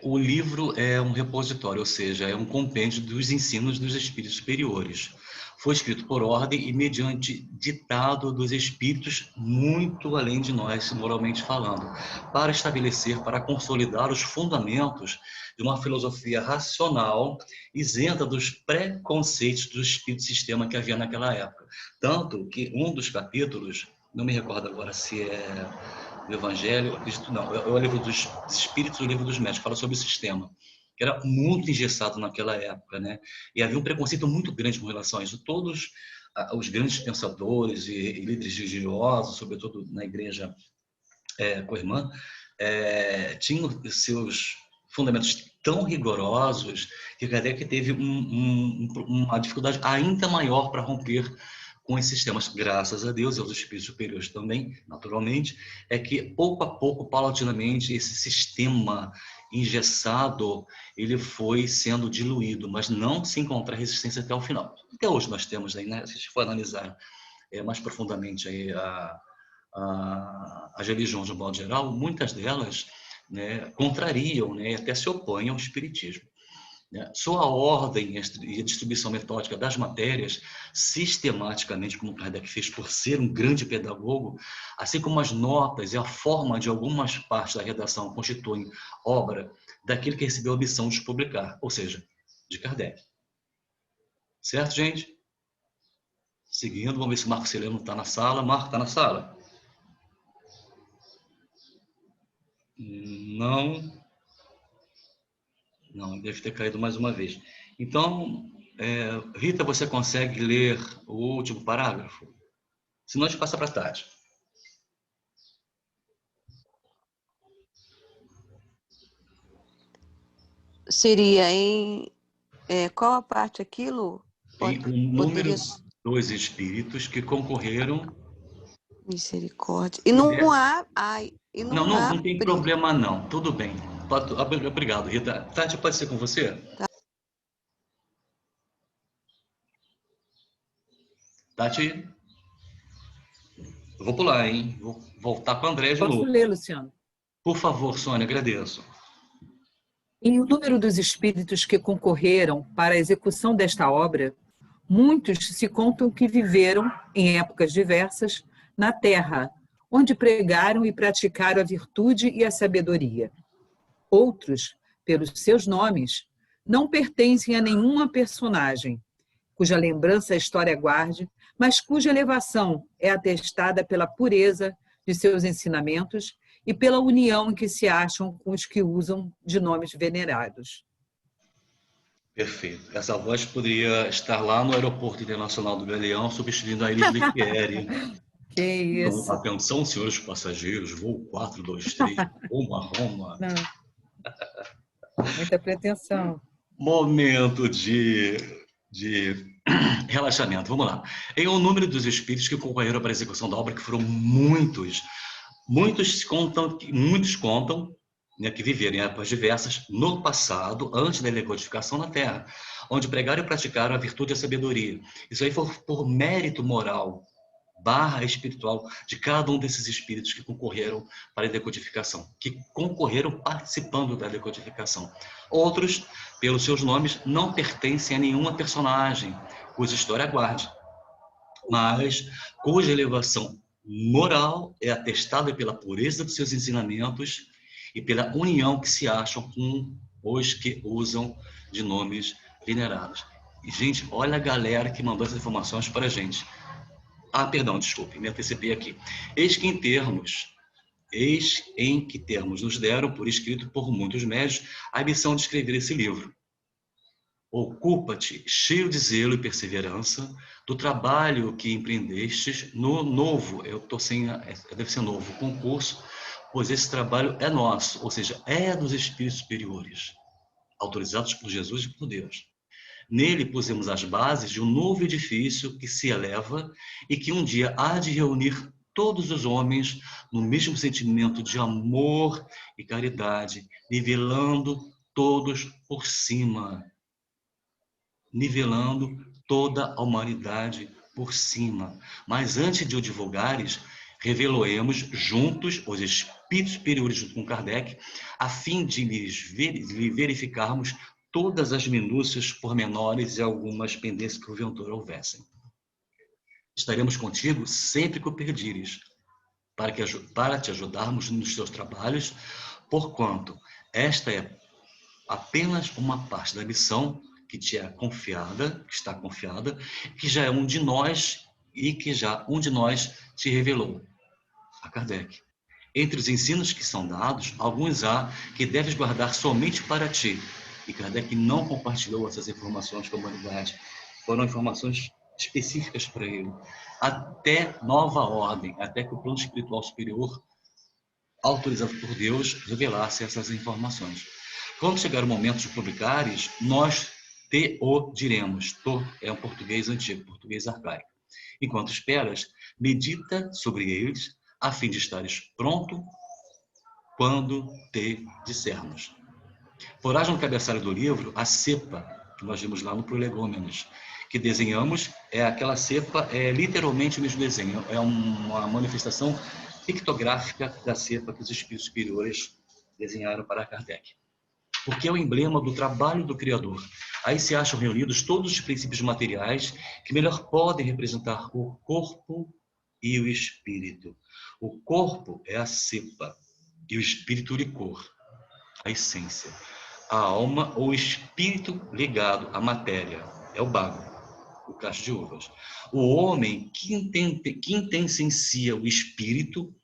o livro é um repositório, ou seja, é um compêndio dos ensinos dos espíritos superiores. Foi escrito por ordem e mediante ditado dos espíritos muito além de nós, moralmente falando, para estabelecer, para consolidar os fundamentos de uma filosofia racional, isenta dos preconceitos do espírito sistema que havia naquela época. Tanto que um dos capítulos, não me recordo agora se é do Evangelho, não, é o livro dos Espíritos, o livro dos Médicos, fala sobre o sistema, que era muito engessado naquela época, né? E havia um preconceito muito grande com relação a isso. Todos os grandes pensadores e líderes religiosos, sobretudo na igreja co-irmã, tinham seus fundamentos tão rigorosos que Kardec teve uma dificuldade ainda maior para romper com esses sistemas, graças a Deus, e aos espíritos superiores também, naturalmente, é que pouco a pouco, paulatinamente, esse sistema engessado, ele foi sendo diluído, mas não se encontra resistência até o final. Até hoje nós temos aí, né, se a gente for analisar mais profundamente aí as religiões de um modo geral, muitas delas, né, contrariam, né, até se opõem ao espiritismo. Só a ordem e a distribuição metódica das matérias, sistematicamente, como Kardec fez por ser um grande pedagogo, assim como as notas e a forma de algumas partes da redação constituem obra daquele que recebeu a missão de publicar, ou seja, de Kardec. Certo, gente? Seguindo, vamos ver se o Marco Celeno está na sala. Marco, está na sala? Não. Não, deve ter caído mais uma vez. Então, Rita, você consegue ler o último parágrafo? Se não, a gente passa para a Tati. Seria em... qual a parte aqui, Lu? Em um número dos espíritos que concorreram... Misericórdia. E não há... Não tem problema não, tudo bem. Obrigado, Rita. Tati, pode ser com você? Tá. Tati? Eu vou pular, hein? Vou voltar com a André de novo. Posso ler, Luciano? Por favor, Sônia, agradeço. Em o número dos espíritos que concorreram para a execução desta obra, muitos se contam que viveram, em épocas diversas, na Terra, onde pregaram e praticaram a virtude e a sabedoria. Outros, pelos seus nomes, não pertencem a nenhuma personagem, cuja lembrança a história guarde, mas cuja elevação é atestada pela pureza de seus ensinamentos e pela união em que se acham com os que usam de nomes venerados. Perfeito. Essa voz poderia estar lá no Aeroporto Internacional do Galeão, substituindo a Iris Liquieri. Que isso. Então, atenção, senhores passageiros, voo 423, rumo a Roma. Não. Muita pretensão. Momento de relaxamento. Vamos lá. Em um número dos espíritos que concorreram para a execução da obra, que foram muitos contam, né, que viveram em épocas diversas no passado, antes da decodificação na Terra, onde pregaram e praticaram a virtude e a sabedoria. Isso aí foi por mérito moral / espiritual de cada um desses espíritos que concorreram para a decodificação, que concorreram participando da decodificação. Outros, pelos seus nomes, não pertencem a nenhuma personagem, cuja história guarde, mas cuja elevação moral é atestada pela pureza dos seus ensinamentos e pela união que se acham com os que usam de nomes venerados. E, gente, olha a galera que mandou essas informações para a gente. Perdão, desculpe, me antecipei aqui. Eis que em que termos nos deram, por escrito por muitos médios, a missão de escrever esse livro. Ocupa-te, cheio de zelo e perseverança, do trabalho que empreendestes no novo, deve ser novo, concurso, pois esse trabalho é nosso, ou seja, é dos espíritos superiores, autorizados por Jesus e por Deus. Nele pusemos as bases de um novo edifício que se eleva e que um dia há de reunir todos os homens no mesmo sentimento de amor e caridade, nivelando todos por cima. Nivelando toda a humanidade por cima. Mas antes de o divulgares, reveloemos juntos os espíritos superiores junto com Kardec, a fim de lhe verificarmos todas as minúcias pormenores e algumas pendências que porventura houvessem. Estaremos contigo sempre que o pedires, para te ajudarmos nos teus trabalhos, porquanto esta é apenas uma parte da missão que te é confiada, que está confiada, que já é um de nós e que já um de nós te revelou, a Kardec. Entre os ensinos que são dados, alguns há que deves guardar somente para ti. E Kardec não compartilhou essas informações com a humanidade. Foram informações específicas para ele. Até nova ordem, até que o plano espiritual superior, autorizado por Deus, revelasse essas informações. Quando chegar o momento de publicares, nós te o diremos. To é um português antigo, português arcaico. Enquanto esperas, medita sobre eles, a fim de estares pronto quando te dissermos. Porás no cabeçalho do livro a cepa, que nós vimos lá no Prolegômenos, que desenhamos, aquela cepa é literalmente o mesmo desenho, é uma manifestação pictográfica da cepa que os espíritos superiores desenharam para Kardec. Porque é o emblema do trabalho do Criador. Aí se acham reunidos todos os princípios materiais que melhor podem representar o corpo e o espírito. O corpo é a cepa e o espírito o licor, a essência. A alma ou espírito ligado à matéria é o bago, o cacho de uvas. O homem que intensencia o espírito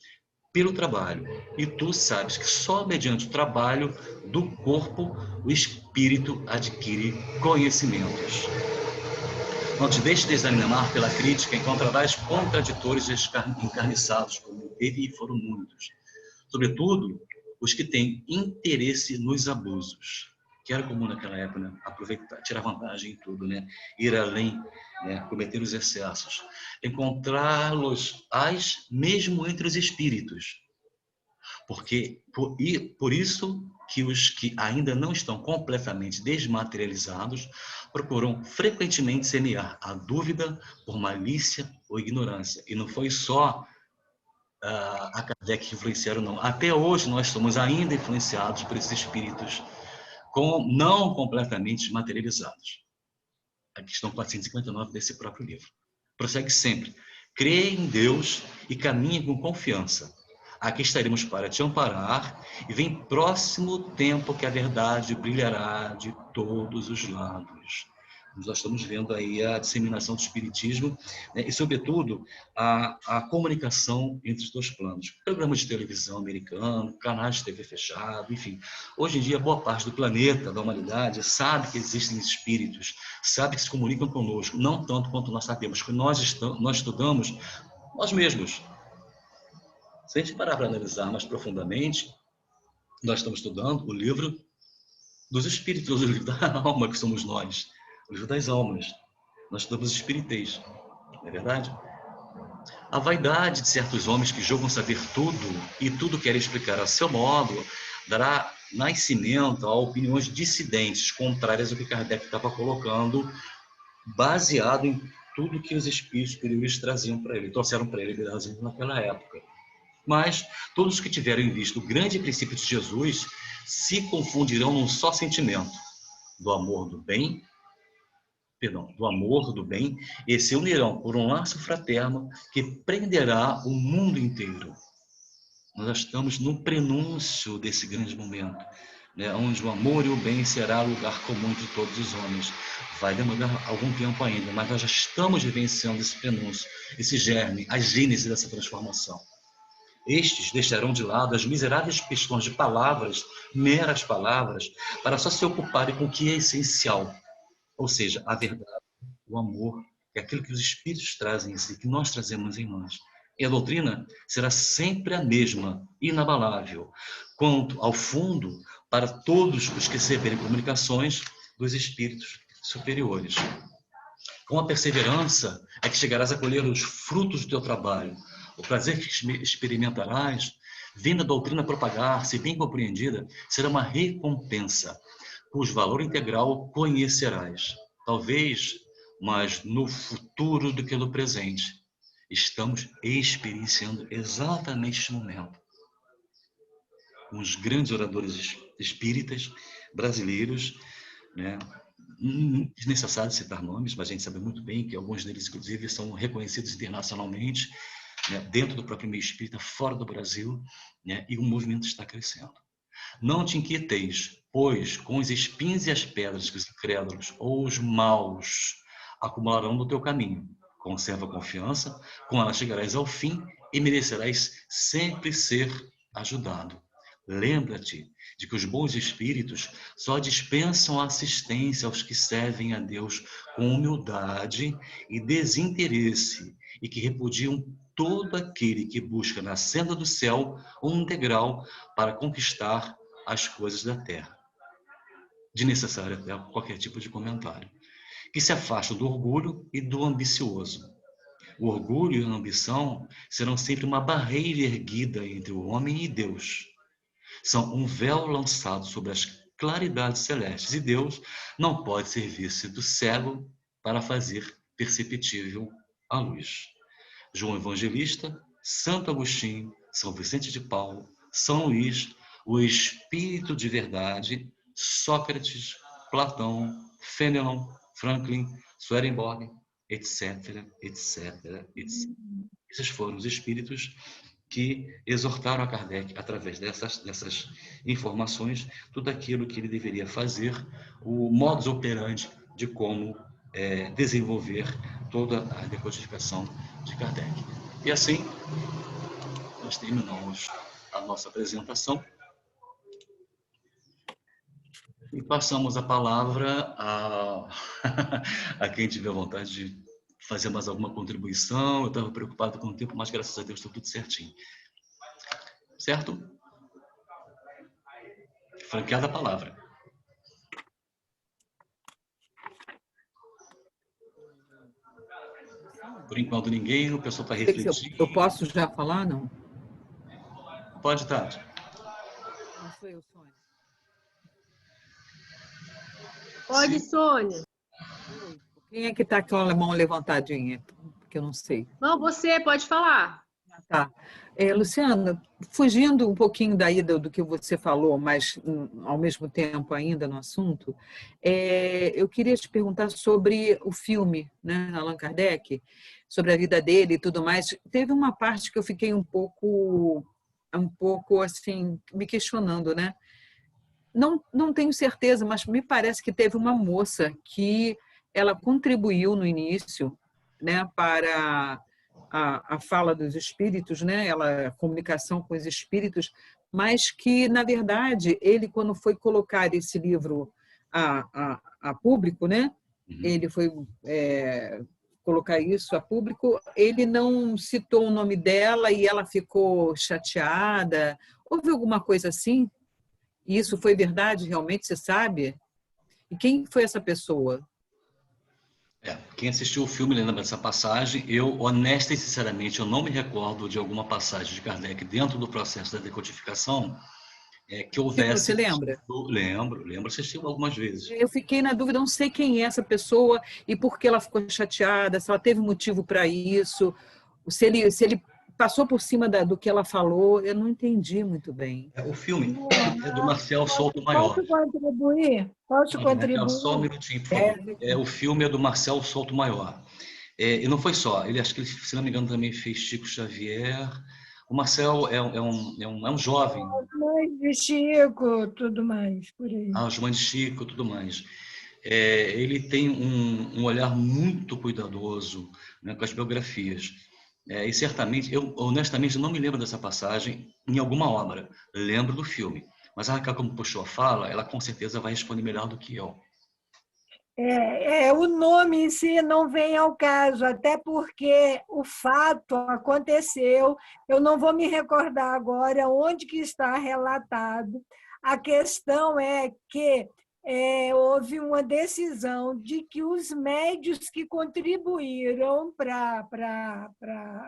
pelo trabalho. E tu sabes que só mediante o trabalho do corpo o espírito adquire conhecimentos. Não te deixes desanimar pela crítica, encontrarás contraditores encarniçados, como teve e foram muitos. Sobretudo, os que têm interesse nos abusos. que era comum naquela época, né? Aproveitar, tirar vantagem em tudo, né? Ir além, né? Cometer os excessos. Encontrá-los mesmo entre os espíritos. Porque por isso que os que ainda não estão completamente desmaterializados procuram frequentemente semear a dúvida por malícia ou ignorância. E não foi só a Kardec que influenciaram, não. Até hoje nós somos ainda influenciados por esses espíritos não completamente materializados. A questão 459 desse próprio livro. Prossegue sempre. Crê em Deus e caminhe com confiança. Aqui estaremos para te amparar e vem próximo tempo que a verdade brilhará de todos os lados. Nós estamos vendo aí a disseminação do espiritismo, né, e, sobretudo, a comunicação entre os dois planos. Programas de televisão americano, canais de TV fechado, enfim. Hoje em dia, boa parte do planeta, da humanidade, sabe que existem espíritos, sabe que se comunicam conosco, não tanto quanto nós sabemos, porque nós estudamos nós mesmos. Se a gente parar para analisar mais profundamente, nós estamos estudando o livro dos espíritos, o livro da alma, que somos nós. O livro das almas. Nós estudamos espiritez, não é verdade? A vaidade de certos homens que julgam saber tudo e tudo querem explicar a seu modo dará nascimento a opiniões dissidentes, contrárias ao que Kardec estava colocando, baseado em tudo que os espíritos superiores traziam para ele, trouxeram para ele naquela época. Mas todos que tiverem visto o grande princípio de Jesus se confundirão num só sentimento, do amor do bem, e se unirão por um laço fraterno que prenderá o mundo inteiro. Nós estamos no prenúncio desse grande momento, né, onde o amor e o bem será lugar comum de todos os homens. Vai demorar algum tempo ainda, mas nós já estamos vivenciando esse prenúncio, esse germe, a gênese dessa transformação. Estes deixarão de lado as miseráveis questões de palavras, meras palavras, para só se ocuparem com o que é essencial. Ou seja, a verdade, o amor, é aquilo que os espíritos trazem em si, que nós trazemos em nós. E a doutrina será sempre a mesma, inabalável, quanto ao fundo, para todos os que receberem comunicações dos espíritos superiores. Com a perseverança é que chegarás a colher os frutos do teu trabalho. O prazer que experimentarás, vendo a doutrina propagar-se bem compreendida, será uma recompensa, cujo valor integral conhecerás. Talvez, mas no futuro do que no presente. Estamos experienciando exatamente este momento. Uns grandes oradores espíritas brasileiros, né? Desnecessário citar nomes, mas a gente sabe muito bem que alguns deles, inclusive, são reconhecidos internacionalmente, né? Dentro do próprio meio espírita, fora do Brasil, né? E o movimento está crescendo. Não te inquieteis, pois com os espinhos e as pedras que os incrédulos ou os maus acumularão no teu caminho. Conserva a confiança, com ela chegarás ao fim e merecerás sempre ser ajudado. Lembra-te de que os bons espíritos só dispensam assistência aos que servem a Deus com humildade e desinteresse e que repudiam todo aquele que busca na senda do céu um degrau para conquistar as coisas da terra. Desnecessário até qualquer tipo de comentário. Que se afastam do orgulho e do ambicioso. O orgulho e a ambição serão sempre uma barreira erguida entre o homem e Deus. São um véu lançado sobre as claridades celestes e Deus não pode servir-se do cego para fazer perceptível a luz. João Evangelista, Santo Agostinho, São Vicente de Paulo, São Luís, o Espírito de Verdade, Sócrates, Platão, Fenelon, Franklin, Swedenborg, etc, etc, etc. Esses foram os espíritos que exortaram a Kardec, através dessas informações, tudo aquilo que ele deveria fazer, o modus operandi de como desenvolver toda a decodificação de Kardec. E assim, nós terminamos a nossa apresentação e passamos a palavra a quem tiver vontade de fazer mais alguma contribuição. Eu estava preocupado com o tempo, mas graças a Deus está tudo certinho. Certo? Franqueada a palavra. Por enquanto, ninguém, o pessoal está refletindo. Eu posso já falar, não? Pode, Tati. Não sou eu, Sônia. Pode, Sônia. Quem é que está com a mão levantadinha? Porque eu não sei. Não, você pode falar. Tá. Luciana, fugindo um pouquinho daí do que você falou, mas ao mesmo tempo ainda no assunto, eu queria te perguntar sobre o filme, né, Allan Kardec, sobre a vida dele e tudo mais. Teve uma parte que eu fiquei um pouco assim, me questionando, né? Não tenho certeza, mas me parece que teve uma moça que ela contribuiu no início, né, para a fala dos espíritos, né, a comunicação com os espíritos, mas que, na verdade, ele, quando foi colocar esse livro a público, né, ele foi colocar isso a público, ele não citou o nome dela e ela ficou chateada. Houve alguma coisa assim? E isso foi verdade, realmente, você sabe? E quem foi essa pessoa? Quem assistiu o filme lembra dessa passagem. Eu, honesta e sinceramente, eu não me recordo de alguma passagem de Kardec dentro do processo da decodificação que houvesse... Você lembra? Lembro, assisti algumas vezes. Eu fiquei na dúvida, não sei quem é essa pessoa e por que ela ficou chateada, se ela teve motivo para isso, se ele passou por cima do que ela falou, eu não entendi muito bem. O filme é do Marcel Souto Maior. Posso contribuir? Posso contribuir? Só um minutinho, por favor. O filme é do Marcel Souto Maior. E não foi só, ele acho que, se não me engano, também fez Chico Xavier. O Marcel é um jovem. As mães de Chico, tudo mais, por aí. As mães de Chico, tudo mais. Ele tem um olhar muito cuidadoso, né, com as biografias. E certamente, eu honestamente não me lembro dessa passagem em alguma obra. Lembro do filme. Mas a Raquel, como puxou a fala, ela com certeza vai responder melhor do que eu. O nome em si não vem ao caso, até porque o fato aconteceu. Eu não vou me recordar agora onde que está relatado. A questão é que houve uma decisão de que os médios que contribuíram para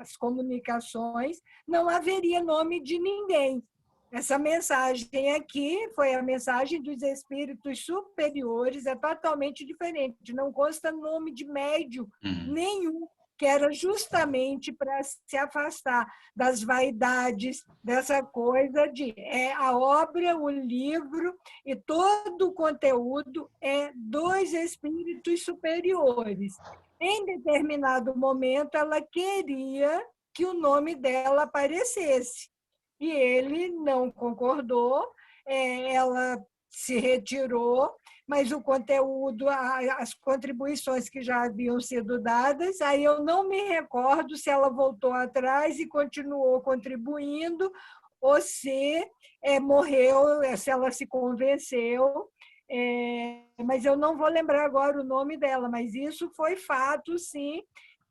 as comunicações não haveria nome de ninguém. Essa mensagem aqui foi a mensagem dos espíritos superiores, é totalmente diferente, não consta nome de médium nenhum, que era justamente para se afastar das vaidades, dessa coisa de a obra, o livro e todo o conteúdo é dos espíritos superiores. Em determinado momento, ela queria que o nome dela aparecesse. E ele não concordou, ela se retirou, mas o conteúdo, as contribuições que já haviam sido dadas, aí eu não me recordo se ela voltou atrás e continuou contribuindo, ou se morreu, se ela se convenceu, mas eu não vou lembrar agora o nome dela, mas isso foi fato, sim.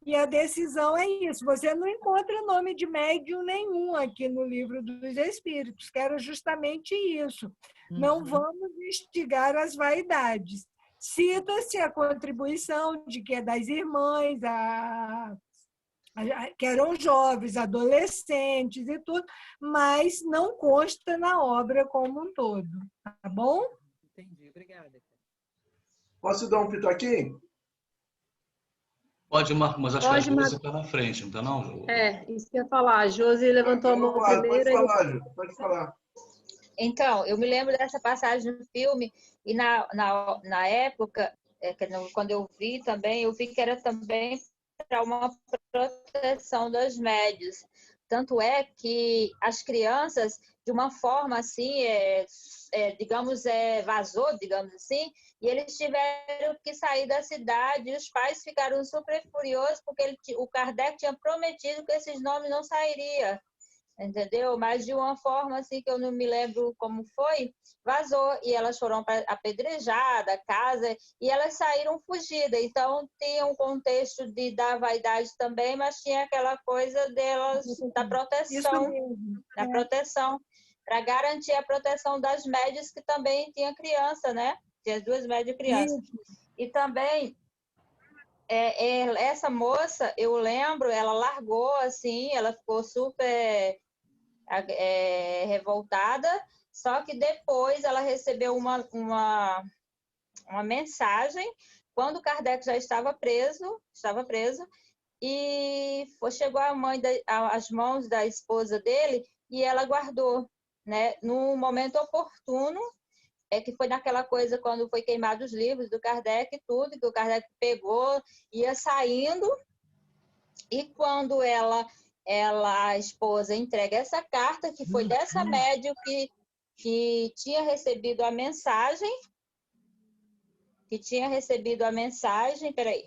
E a decisão é isso. Você não encontra nome de médium nenhum aqui no Livro dos Espíritos, que era justamente isso. Não vamos instigar as vaidades. Cita-se a contribuição de que é das irmãs, que eram jovens, adolescentes e tudo, mas não consta na obra como um todo. Tá bom? Entendi. Obrigada. Posso dar um pitoquinho? Pode, Marco, mas acho que a Josi está na frente, não está não, Josi? Isso que eu ia falar. A Josi levantou a mão primeiro. Pode falar. Então, eu me lembro dessa passagem no filme e na época, quando eu vi também, eu vi que era também para uma proteção dos médios. Tanto é que as crianças, de uma forma assim, digamos, vazou, digamos assim, e eles tiveram que sair da cidade, e os pais ficaram super furiosos, porque o Kardec tinha prometido que esses nomes não sairiam, entendeu? Mas de uma forma assim, que eu não me lembro como foi, vazou, e elas foram apedrejadas, a casa, e elas saíram fugidas. Então, tinha um contexto da vaidade também, mas tinha aquela coisa delas, da proteção, para garantir a proteção das médias, que também tinha criança, né? Tinha 2 médias crianças. E também essa moça, eu lembro, ela largou assim, ela ficou super revoltada, só que depois ela recebeu uma mensagem, quando Kardec já estava preso, e chegou às mãos da esposa dele, e ela guardou, né? No momento oportuno, que foi naquela coisa quando foi queimado os livros do Kardec e tudo, que o Kardec pegou, ia saindo, e quando a esposa entrega essa carta, que foi dessa médium que tinha recebido a mensagem, peraí,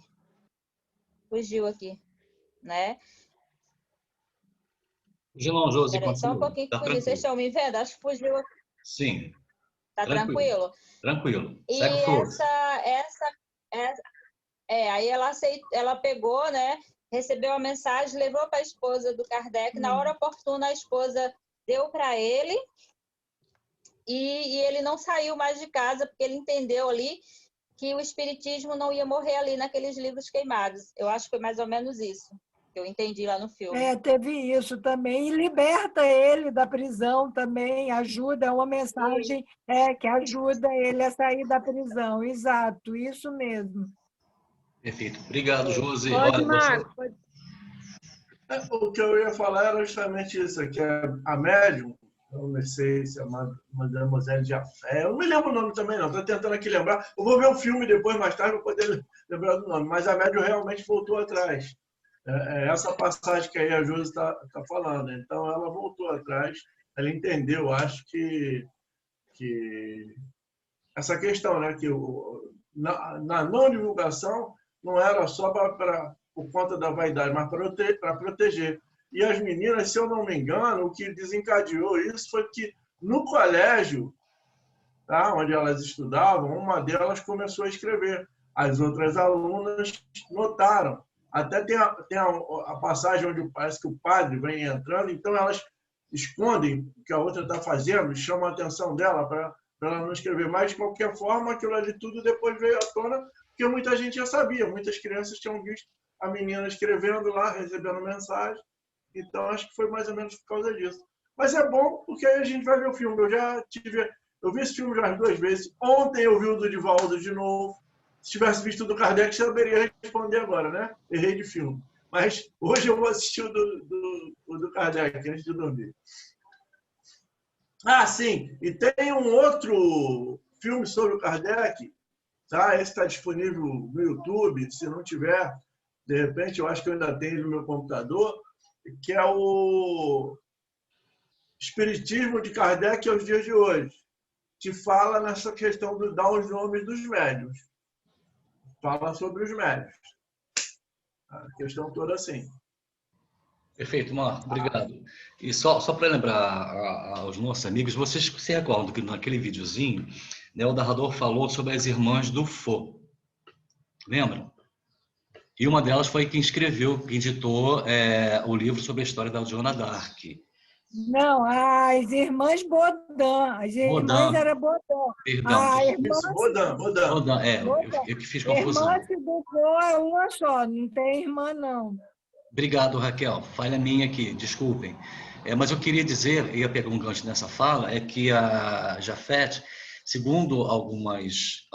fugiu aqui, né? Fugiu não, Josi, peraí, só um continua. pouquinho que Tá fugiu, tranquilo. vocês estão me vendo? Acho que fugiu. Sim. Tá tranquilo? Tranquilo. E Segue força. aí ela pegou, né? Recebeu a mensagem, levou para a esposa do Kardec. Na hora oportuna, a esposa deu para ele e ele não saiu mais de casa, porque ele entendeu ali que o espiritismo não ia morrer ali naqueles livros queimados. Eu acho que foi mais ou menos isso que eu entendi lá no filme. Teve isso também. E liberta ele da prisão também, ajuda, é uma mensagem que ajuda ele a sair da prisão. Exato, isso mesmo. Perfeito. Obrigado, Josi. Pode, Marco. O que eu ia falar era justamente isso, que a médium, eu não sei se é Mademoiselle Jafé, eu não me lembro o nome também não, estou tentando aqui lembrar. Eu vou ver o filme depois, mais tarde, para poder lembrar do nome, mas a médium realmente voltou atrás. Essa passagem que aí a Josi está falando. Então, ela voltou atrás, ela entendeu, acho que essa questão, né, que na não divulgação não era só por conta da vaidade, mas para proteger. E as meninas, se eu não me engano, o que desencadeou isso foi que no colégio, tá, onde elas estudavam, uma delas começou a escrever. As outras alunas notaram. Até tem a passagem onde parece que o padre vem entrando, então elas escondem o que a outra está fazendo, chamam a atenção dela para ela não escrever. Mas, de qualquer forma, aquilo ali tudo depois veio à tona, porque muita gente já sabia, muitas crianças tinham visto a menina escrevendo lá, recebendo mensagem. Então, acho que foi mais ou menos por causa disso. Mas é bom, porque aí a gente vai ver o filme. Eu vi esse filme já 2 vezes. Ontem eu vi o do Divaldo de novo. Se tivesse visto o do Kardec, eu saberia responder agora, né? Errei de filme. Mas hoje eu vou assistir o do Kardec, antes de dormir. Ah, sim. E tem um outro filme sobre o Kardec, tá? Esse está disponível no YouTube. Se não tiver, de repente, eu acho que eu ainda tenho no meu computador, que é o Espiritismo de Kardec aos dias de hoje, que fala nessa questão de dar os nomes dos médiuns. Fala sobre os médiuns. A questão toda assim. Perfeito, Marco. Obrigado. E só para lembrar aos nossos amigos, vocês se recordam que naquele videozinho, né, o narrador falou sobre as irmãs do Fo. Lembram? E uma delas foi quem escreveu, quem editou o livro sobre a história da Joana d'Arc. Não, as irmãs Bodin. As irmãs eram Bodin. Perdão. Bodin. Eu que fiz confusão. Irmã se dupou é uma só, não tem irmã, não. Obrigado, Raquel. Falha minha aqui, desculpem. Mas eu queria dizer, ia pegar um gancho nessa fala, é que a Jafet, segundo algumas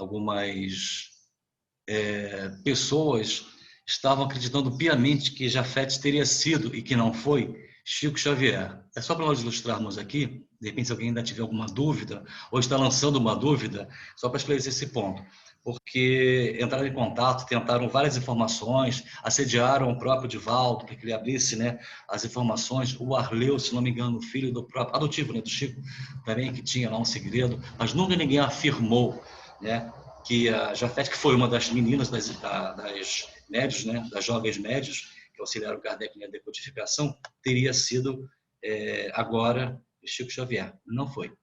pessoas, estavam acreditando piamente que Jafet teria sido, e que não foi, Chico Xavier. É só para nós ilustrarmos aqui, de repente se alguém ainda tiver alguma dúvida, ou está lançando uma dúvida, só para esclarecer esse ponto. Porque entraram em contato, tentaram várias informações, assediaram o próprio Divaldo para que ele abrisse, né, as informações. O Arleu, se não me engano, filho do próprio adotivo, né, do Chico, também, que tinha lá um segredo, mas nunca ninguém afirmou, né, que a Jafet, que foi uma das meninas das médios, né, das jovens médios, que auxiliaram Kardec na decodificação, teria sido agora Chico Xavier. Não foi.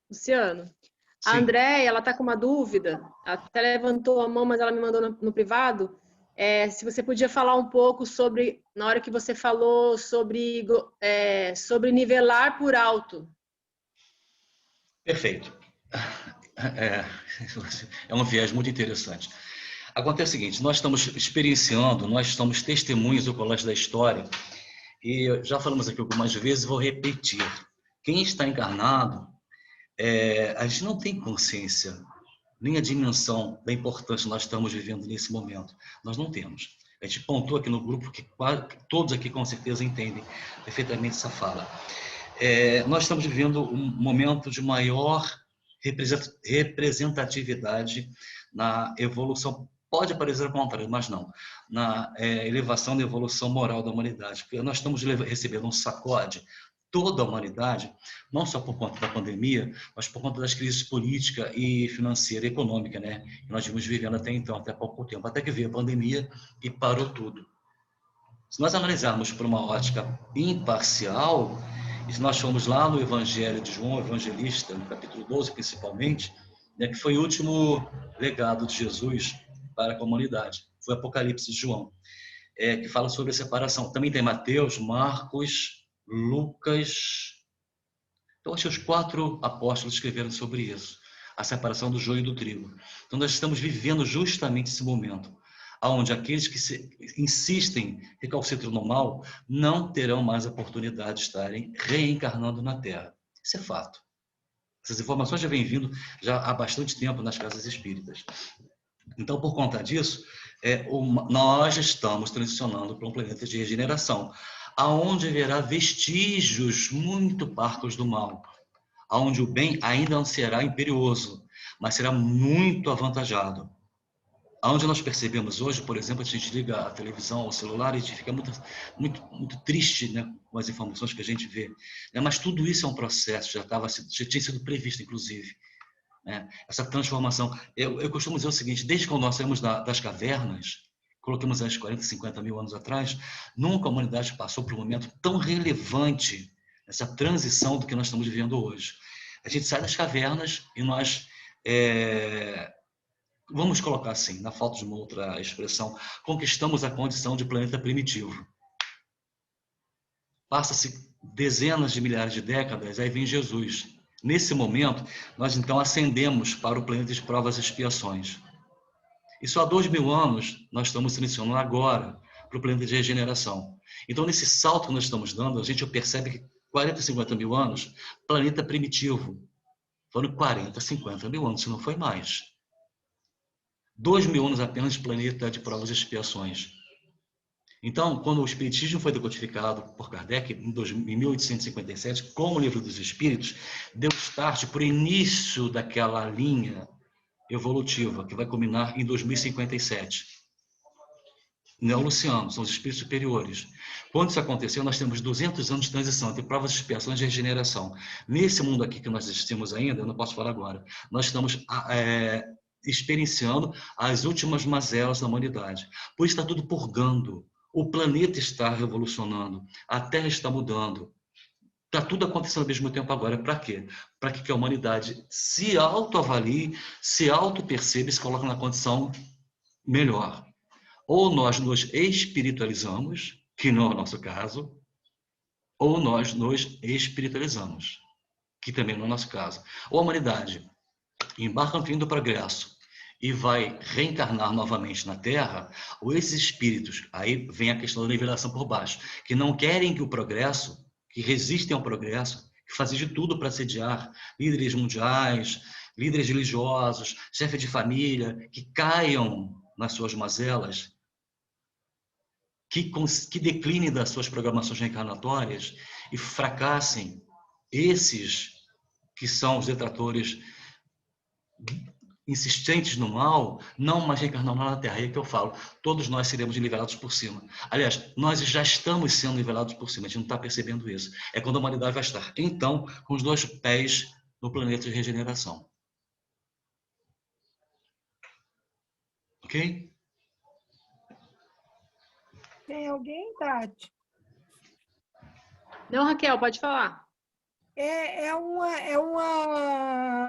Luciano, Sim. A Andréia, ela está com uma dúvida, ela até levantou a mão, mas ela me mandou no privado, se você podia falar um pouco sobre, na hora que você falou sobre nivelar por alto. Perfeito. É um viés muito interessante. Acontece o seguinte, nós estamos experienciando, nós estamos testemunhas do Colégio da História, e já falamos aqui algumas vezes, vou repetir. Quem está encarnado, a gente não tem consciência, nem a dimensão da importância que nós estamos vivendo nesse momento. Nós não temos. A gente pontuou aqui no grupo que todos aqui com certeza entendem perfeitamente essa fala. Nós estamos vivendo um momento de maior representatividade na evolução. Pode parecer ao contrário, mas não. Na elevação da evolução moral da humanidade. Porque nós estamos recebendo um sacode, toda a humanidade, não só por conta da pandemia, mas por conta das crises política e financeira e econômica, né? Que nós vimos vivendo até então, até pouco tempo, até que veio a pandemia e parou tudo. Se nós analisarmos por uma ótica imparcial, e se nós formos lá no Evangelho de João, Evangelista, no capítulo 12 principalmente, né, que foi o último legado de Jesus para a humanidade, foi o Apocalipse de João, que fala sobre a separação. Também tem Mateus, Marcos, Lucas. Então, acho que os 4 apóstolos escreveram sobre isso, a separação do joio e do trigo. Então, nós estamos vivendo justamente esse momento, onde aqueles que insistem em recalcitrar no mal não terão mais a oportunidade de estarem reencarnando na Terra. Isso é fato. Essas informações já vêm vindo já há bastante tempo nas casas espíritas. Então, por conta disso, nós estamos transicionando para um planeta de regeneração, aonde haverá vestígios muito parcos do mal, aonde o bem ainda não será imperioso, mas será muito avantajado. Aonde nós percebemos hoje, por exemplo, a gente liga a televisão, o celular, e a gente fica muito triste, né, com as informações que a gente vê. Mas tudo isso é um processo, já tinha sido previsto, inclusive. Né? Essa transformação. Eu costumo dizer o seguinte, desde quando nós saímos das cavernas, colocamos uns 40, 50 mil anos atrás, nunca a humanidade passou por um momento tão relevante, essa transição do que nós estamos vivendo hoje. A gente sai das cavernas e nós, vamos colocar assim, na falta de uma outra expressão, conquistamos a condição de planeta primitivo. Passa-se dezenas de milhares de décadas, aí vem Jesus. Nesse momento, nós então ascendemos para o planeta de provas e expiações. E só há 2000 anos nós estamos transicionando agora para o planeta de regeneração. Então, nesse salto que nós estamos dando, a gente percebe que 40, 50 mil anos, planeta primitivo. Foram 40, 50 mil anos, se não foi mais. 2000 anos apenas de planeta de provas e expiações. Então, quando o Espiritismo foi decodificado por Kardec, em 1857, como o Livro dos Espíritos, deu start para o início daquela linha evolutiva, que vai culminar em 2057. Neo-Luciano, são os espíritos superiores. Quando isso aconteceu, nós temos 200 anos de transição entre provas, expiações e regeneração. Nesse mundo aqui que nós existimos ainda, eu não posso falar agora, nós estamos experienciando as últimas mazelas da humanidade. Pois está tudo purgando. O planeta está revolucionando. A Terra está mudando. Está tudo acontecendo ao mesmo tempo agora. Para quê? Para que a humanidade se autoavalie, se auto-perceba e se coloque na condição melhor. Ou nós nos espiritualizamos, que não é o nosso caso, ou nós nos espiritualizamos, que também não é o nosso caso. Ou a humanidade embarca no fim do progresso e vai reencarnar novamente na Terra, ou esses espíritos, aí vem a questão da nivelação por baixo, que não querem que o progresso, que resistem ao progresso, que fazem de tudo para assediar líderes mundiais, líderes religiosos, chefes de família, que caiam nas suas mazelas, que declinem das suas programações reencarnatórias e fracassem. Esses que são os detratores insistentes no mal, não mais reencarnando na Terra. É aí que eu falo, todos nós seremos nivelados por cima. Aliás, nós já estamos sendo nivelados por cima, a gente não está percebendo isso. É quando a humanidade vai estar, então, com os 2 pés no planeta de regeneração. Ok? Tem alguém, Tati? Não, Raquel, pode falar.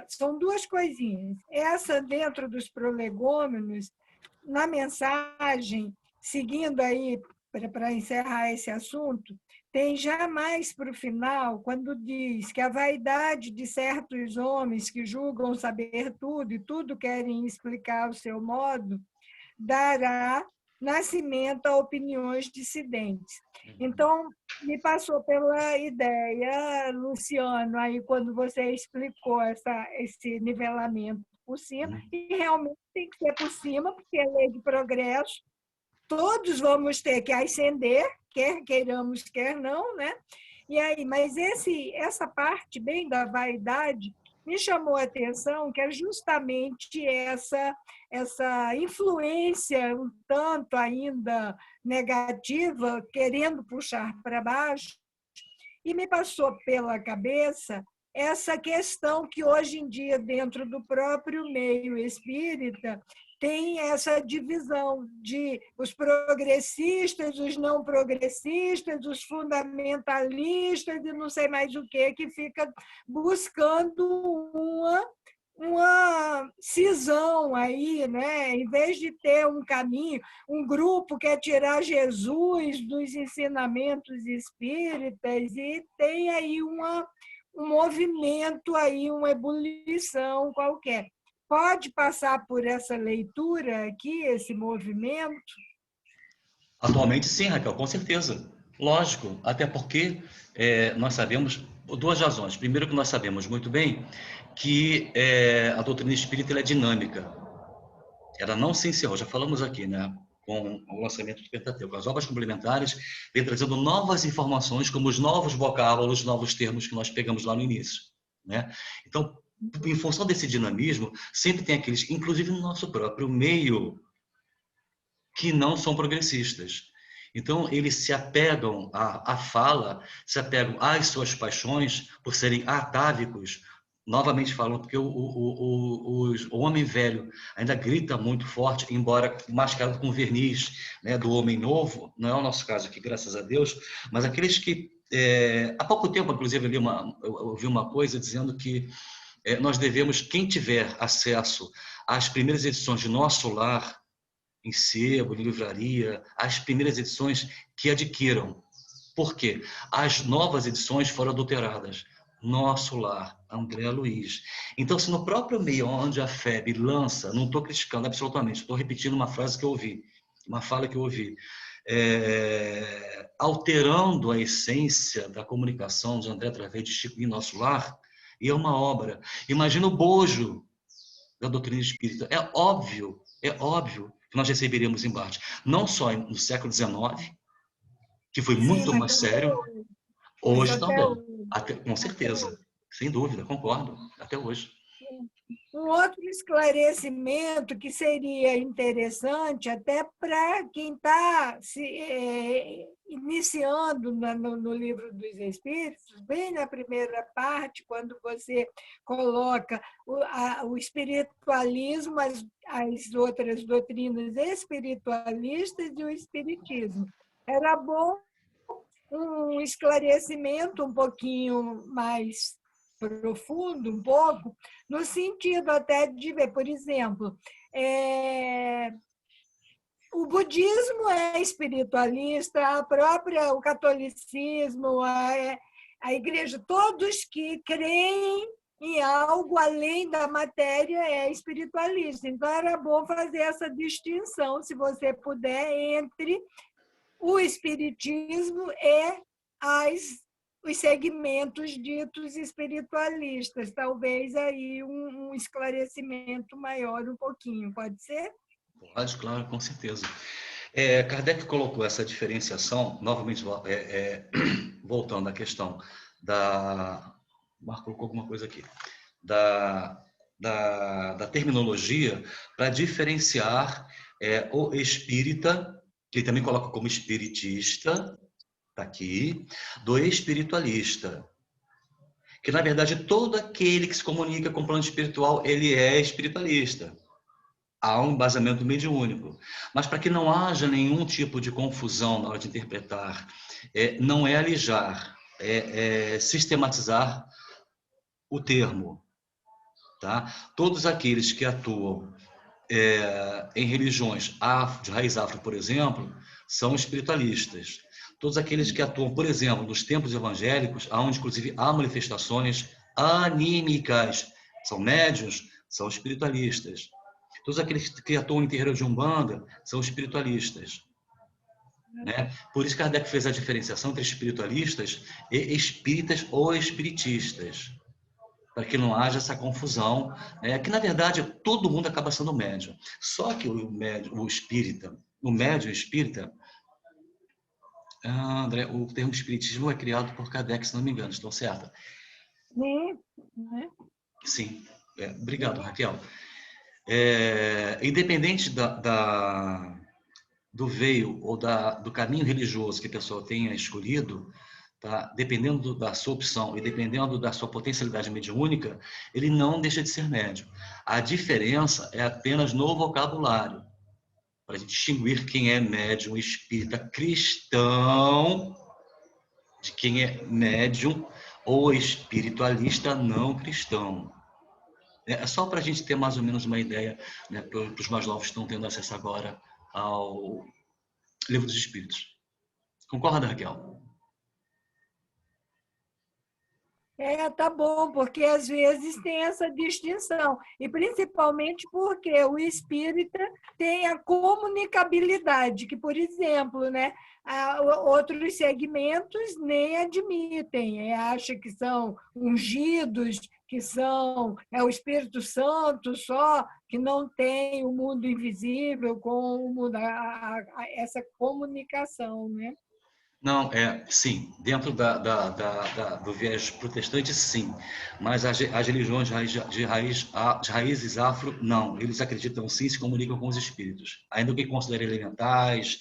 São 2 coisinhas. Essa dentro dos prolegômenos, na mensagem, seguindo aí para encerrar esse assunto, tem já mais para o final, quando diz que a vaidade de certos homens que julgam saber tudo e tudo querem explicar ao seu modo, dará nascimento a opiniões dissidentes. Então, me passou pela ideia, Luciano, aí quando você explicou esse nivelamento por cima, e realmente tem que ser por cima, porque é lei de progresso, todos vamos ter que ascender, quer queiramos, quer não, né? E aí, mas essa parte bem da vaidade me chamou a atenção, que é justamente essa influência um tanto ainda negativa, querendo puxar para baixo, e me passou pela cabeça essa questão que hoje em dia, dentro do próprio meio espírita, tem essa divisão de os progressistas, os não progressistas, os fundamentalistas e não sei mais o que fica buscando uma cisão aí, né? Em vez de ter um caminho, um grupo quer tirar Jesus dos ensinamentos espíritas e tem aí um movimento, aí, uma ebulição qualquer. Pode passar por essa leitura aqui, esse movimento? Atualmente, sim, Raquel, com certeza. Lógico, até porque nós sabemos duas razões. Primeiro, que nós sabemos muito bem que a doutrina espírita ela é dinâmica. Ela não se encerrou, já falamos aqui, né? Com o lançamento do Pentateuco. As obras complementares vêm trazendo novas informações, como os novos vocábulos, novos termos que nós pegamos lá no início, né? Então, em função desse dinamismo, sempre tem aqueles, inclusive no nosso próprio meio, que não são progressistas. Então, eles se apegam à fala, se apegam às suas paixões, por serem atávicos, novamente falando, porque o homem velho ainda grita muito forte, embora mascarado com verniz, né, do homem novo, não é o nosso caso aqui, graças a Deus, mas aqueles que, há pouco tempo, inclusive, eu ouvi uma coisa dizendo que nós devemos, quem tiver acesso às primeiras edições de Nosso Lar, em sebo, em livraria, as primeiras edições que adquiram. Por quê? As novas edições foram adulteradas. Nosso Lar, André Luiz. Então, se no próprio meio onde a FEB lança, não estou criticando absolutamente, estou repetindo uma frase que eu ouvi, uma fala que eu ouvi, alterando a essência da comunicação de André através de Chico em Nosso Lar, e é uma obra. Imagina o bojo da doutrina espírita. É óbvio que nós receberíamos embate. Não só no século XIX, que foi muito mais sério, hoje também. Com certeza, sem dúvida, concordo, até hoje. Um outro esclarecimento que seria interessante até para quem está se iniciando no Livro dos Espíritos, bem na primeira parte, quando você coloca o espiritualismo, as outras doutrinas espiritualistas e o espiritismo. Era bom um esclarecimento um pouquinho mais profundo, um pouco, no sentido até de ver, por exemplo, o budismo é espiritualista, o catolicismo, a igreja, todos que creem em algo além da matéria é espiritualista. Então, era bom fazer essa distinção, se você puder, entre o espiritismo e os segmentos ditos espiritualistas. Talvez aí um esclarecimento maior um pouquinho, pode ser? Pode, claro, com certeza. Kardec colocou essa diferenciação, novamente voltando à questão da... Marco colocou alguma coisa aqui. Da terminologia para diferenciar o espírita, que ele também coloca como espiritista, está aqui, do espiritualista. Que, na verdade, todo aquele que se comunica com o plano espiritual, ele é espiritualista. Há um embasamento mediúnico. Mas, para que não haja nenhum tipo de confusão na hora de interpretar, não é alijar, é sistematizar o termo. Tá? Todos aqueles que atuam em religiões de raiz afro, por exemplo, são espiritualistas. Todos aqueles que atuam, por exemplo, nos templos evangélicos, onde inclusive há manifestações anímicas, são médiuns, são espiritualistas. Todos aqueles que atuam em terreiro de Umbanda são espiritualistas. Né? Por isso Kardec fez a diferenciação entre espiritualistas e espíritas ou espiritistas, para que não haja essa confusão, né? Que na verdade todo mundo acaba sendo médium. Só que o médium espírita, André, o termo espiritismo é criado por Kardec, se não me engano, estou certa? Sim. Obrigado, Raquel. Independente do veio ou do caminho religioso que a pessoa tenha escolhido, tá? Dependendo da sua opção e dependendo da sua potencialidade mediúnica, ele não deixa de ser médium. A diferença é apenas no vocabulário, para a gente distinguir quem é médium espírita cristão de quem é médium ou espiritualista não cristão. É só para a gente ter mais ou menos uma ideia, né, para os mais novos que estão tendo acesso agora ao Livro dos Espíritos. Concorda, Raquel? Tá bom, porque às vezes tem essa distinção, e principalmente porque o espírita tem a comunicabilidade, que, por exemplo, né, outros segmentos nem admitem, acha que são ungidos, que são o Espírito Santo só, que não tem o mundo invisível com o mundo, essa comunicação, né? Não, sim, dentro do viés protestante, sim, mas as religiões de raízes afro, não, eles acreditam sim, se comunicam com os espíritos, ainda que considerem elementais,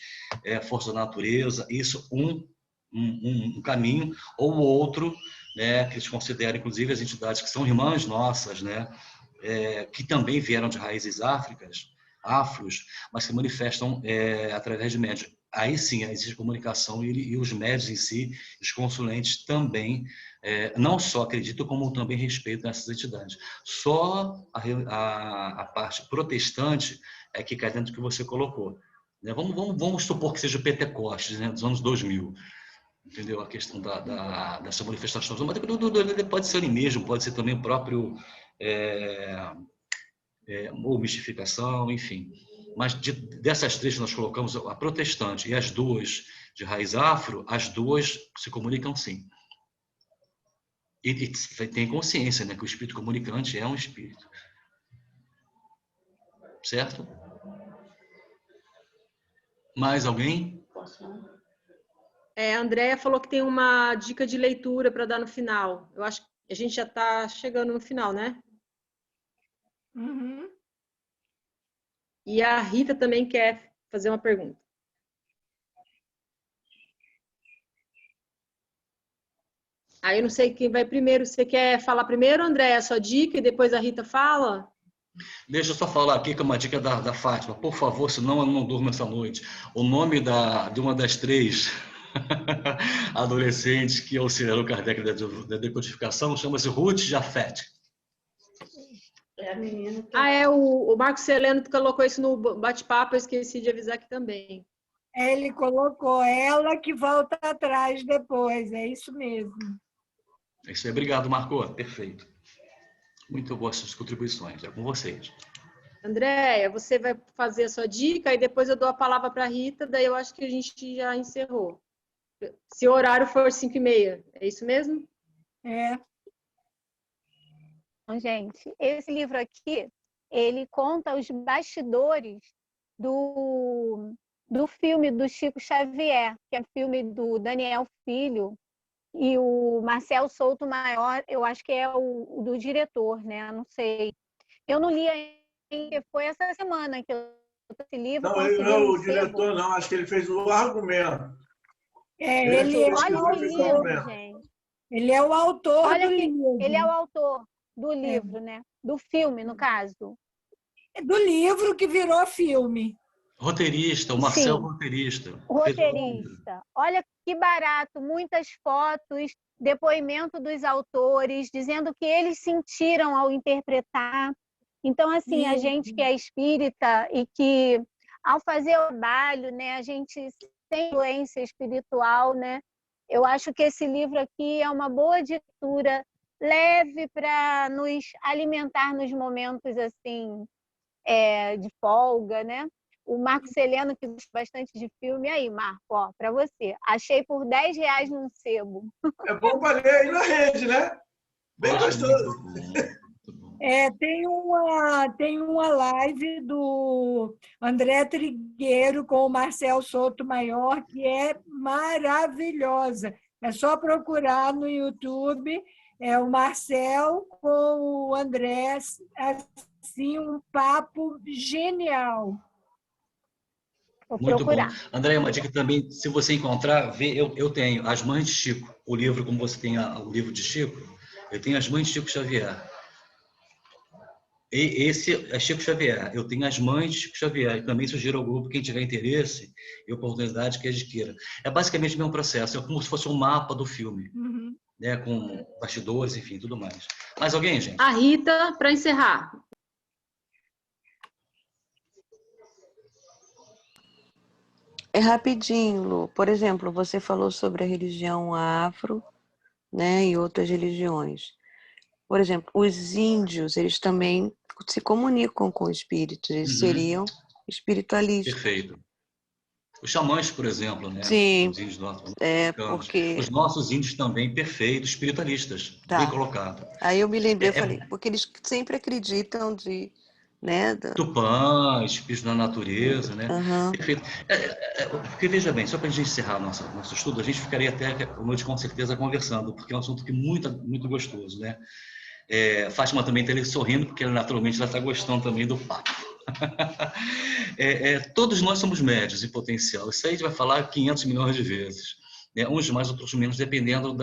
força da natureza, isso um caminho, ou outro, né, que eles consideram, inclusive, as entidades que são irmãs nossas, né, que também vieram de raízes afros, mas se manifestam através de médiuns. Aí sim, existe comunicação e os médios em si, os consulentes também, não só acreditam, como também respeitam essas entidades. Só a parte protestante é que cai dentro do que você colocou. Né? Vamos supor que seja o Pentecostes, né, dos anos 2000. Entendeu? A questão dessa manifestação. Mas pode ser ele mesmo, pode ser também o próprio ou mistificação, enfim. Mas dessas três que nós colocamos, a protestante e as duas de raiz afro, as duas se comunicam sim. E tem consciência, né, que o espírito comunicante é um espírito. Certo? Mais alguém? A Andréia falou que tem uma dica de leitura para dar no final. Eu acho que a gente já está chegando no final, né? Uhum. E a Rita também quer fazer uma pergunta. Aí eu não sei quem vai primeiro. Você quer falar primeiro, Andréia, a sua dica, e depois a Rita fala? Deixa eu só falar aqui que é uma dica da Fátima, por favor, senão eu não durmo essa noite. O nome de uma das três adolescentes que auxiliaram Kardec da decodificação chama-se Ruth Jafet. É a menina. O Marcos Celeno colocou isso no bate-papo, eu esqueci de avisar aqui também. Ele colocou ela que volta atrás depois, é isso mesmo. É isso aí, obrigado, Marco. Perfeito. Muito boas suas contribuições, é com vocês. Andréia, você vai fazer a sua dica e depois eu dou a palavra para a Rita, daí eu acho que a gente já encerrou. Se o horário for 5h30, é isso mesmo? Então, gente, esse livro aqui, ele conta os bastidores do filme do Chico Xavier, que é filme do Daniel Filho, e o Marcel Souto Maior, eu acho que é o do diretor, né? Não sei. Eu não li ainda, foi essa semana que eu esse livro. Não, ele não é o diretor, não. Acho que ele fez o argumento. Ele é olha o livro, gente. Ele é o autor do livro. Ele é o autor do livro, né? Do filme, no caso. Do livro que virou filme. Roteirista, o Marcel roteirista. Roteirista. Olha que barato, muitas fotos, depoimento dos autores, dizendo que eles sentiram ao interpretar. Então, assim, a gente que é espírita e que, ao fazer o trabalho, né, a gente tem influência espiritual, né? Eu acho que esse livro aqui é uma boa leitura, leve para nos alimentar nos momentos, assim, de folga, né? O Marco Celeno, que gosta bastante de filme, aí, Marco, ó, para você. Achei por R$10 num sebo. É bom para ler aí na rede, né? Bem gostoso. Tem uma live do André Trigueiro com o Marcel Sotomayor, que é maravilhosa. É só procurar no YouTube, o Marcel com o André, assim, um papo genial. Muito bom. André, uma dica também, se você encontrar, eu tenho As Mães de Chico, o livro, como você tem o livro de Chico, eu tenho As Mães de Chico Xavier. Esse é Chico Xavier. Eu tenho As Mães de Chico Xavier. E também sugiro ao grupo, quem tiver interesse e oportunidade, que adquira. É basicamente o mesmo processo, é como se fosse um mapa do filme, né? Com bastidores, enfim, tudo mais. Mais alguém, gente? A Rita, para encerrar. É rapidinho, Lu. Por exemplo, você falou sobre a religião afro, né, e outras religiões. Por exemplo, os índios, eles também se comunicam com espíritos, eles seriam espiritualistas. Perfeito. Os xamãs, por exemplo, né? Sim, os índios porque... Os nossos índios também, perfeitos, espiritualistas, bem colocado. Aí eu me lembrei, eu falei, porque eles sempre acreditam né, Tupã, espíritos da natureza, né? Perfeito. Porque, veja bem, só para a gente encerrar nosso estudo, a gente ficaria até a noite com certeza conversando, porque é um assunto que muito gostoso, né? Fátima também está ali sorrindo, porque naturalmente ela está gostando também do papo. Todos nós somos médios em potencial. Isso aí a gente vai falar 500 milhões de vezes. Né? Uns mais, outros menos, dependendo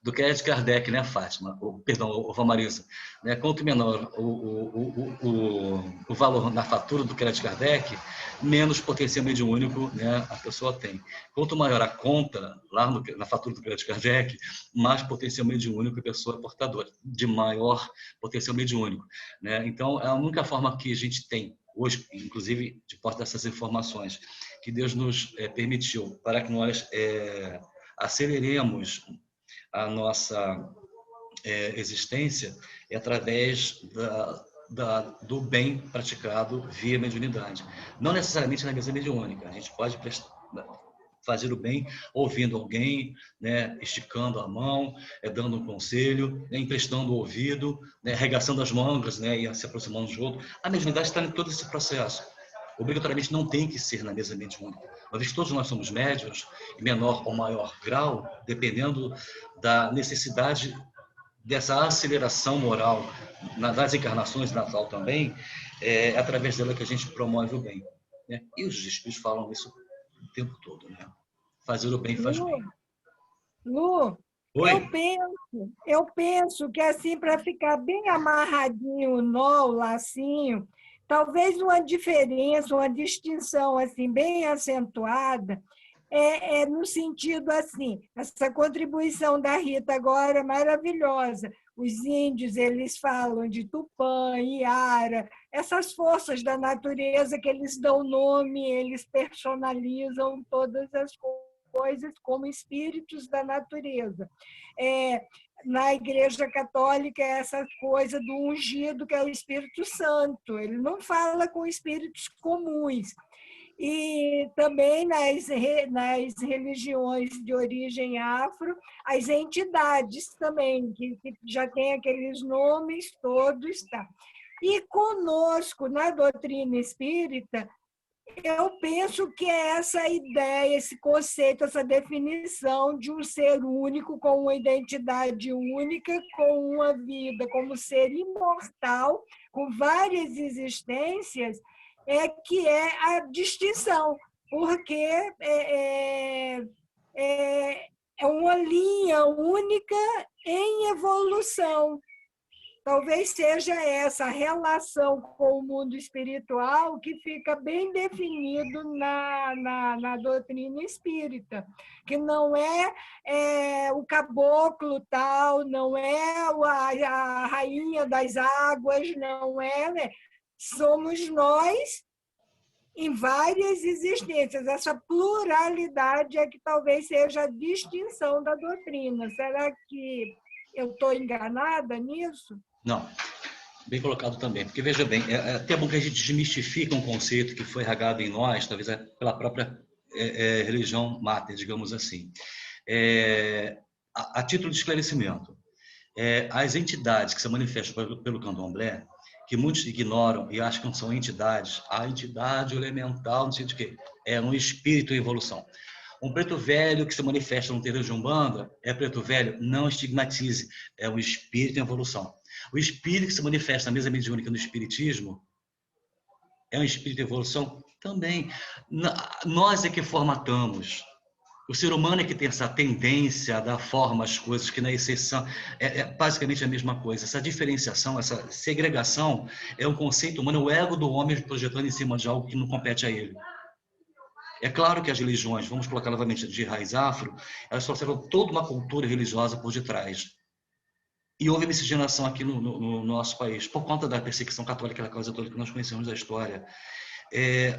do que é de Kardec, né, Fátima? Perdão, Vamarisa. Né? Quanto menor o valor na fatura do crédito Kardec, menos potencial mediúnico, né, a pessoa tem. Quanto maior a conta lá na fatura do crédito Kardec, mais potencial mediúnico a pessoa é portadora, de maior potencial mediúnico. Né? Então, a única forma que a gente tem hoje, inclusive, de porta dessas informações que Deus nos permitiu para que nós aceleremos a nossa existência é através do bem praticado via mediunidade. Não necessariamente na mesa mediúnica. A gente pode fazer o bem ouvindo alguém, né, esticando a mão, dando um conselho, né, emprestando o ouvido, né, arregaçando as mangas, né, e se aproximando de outro. A mediunidade está em todo esse processo. Obrigatoriamente não tem que ser na mesa mediúnica. Uma vez que todos nós somos médiuns, em menor ou maior grau, dependendo da necessidade dessa aceleração moral das encarnações, Natal também, é através dela que a gente promove o bem. Né? E os espíritos falam isso o tempo todo, né? Fazer o bem faz bem. Lu, Oi? eu penso que assim, para ficar bem amarradinho o nó, o lacinho, talvez uma diferença, uma distinção assim bem acentuada, no sentido assim, essa contribuição da Rita agora é maravilhosa. Os índios, eles falam de Tupã, Iara, essas forças da natureza que eles dão nome, eles personalizam todas as coisas como espíritos da natureza. Na Igreja Católica, essa coisa do ungido, que é o Espírito Santo. Ele não fala com espíritos comuns. E também nas religiões de origem afro, as entidades também, que já têm aqueles nomes todos. Tá? E conosco, na doutrina espírita, eu penso que é essa ideia, esse conceito, essa definição de um ser único, com uma identidade única, com uma vida como ser imortal, com várias existências, que é a distinção, porque é uma linha única em evolução. Talvez seja essa relação com o mundo espiritual que fica bem definido na doutrina espírita, que não é o caboclo tal, não é a rainha das águas, não é, né? Somos nós em várias existências. Essa pluralidade é que talvez seja a distinção da doutrina. Será que eu estou enganada nisso? Não. Bem colocado também, porque veja bem, é até bom que a gente desmistifica um conceito que foi regado em nós, talvez pela própria religião máter, digamos assim. A título de esclarecimento, as entidades que se manifestam pelo candomblé, que muitos ignoram e acham que não são entidades, a entidade elemental, não sei de quê, é um espírito em evolução. Um preto velho que se manifesta no terreiro de Umbanda é preto velho, não estigmatize, é um espírito em evolução. O espírito que se manifesta na mesa mediúnica no espiritismo é um espírito em evolução também. Nós é que formatamos. O ser humano é que tem essa tendência a dar forma às coisas, que na essência é basicamente a mesma coisa. Essa diferenciação, essa segregação é um conceito humano, o ego do homem projetando em cima de algo que não compete a ele. É claro que as religiões, vamos colocar novamente de raiz afro, elas trouxeram toda uma cultura religiosa por detrás. E houve miscigenação aqui no nosso país, por conta da perseguição católica, aquela coisa toda que nós conhecemos da história.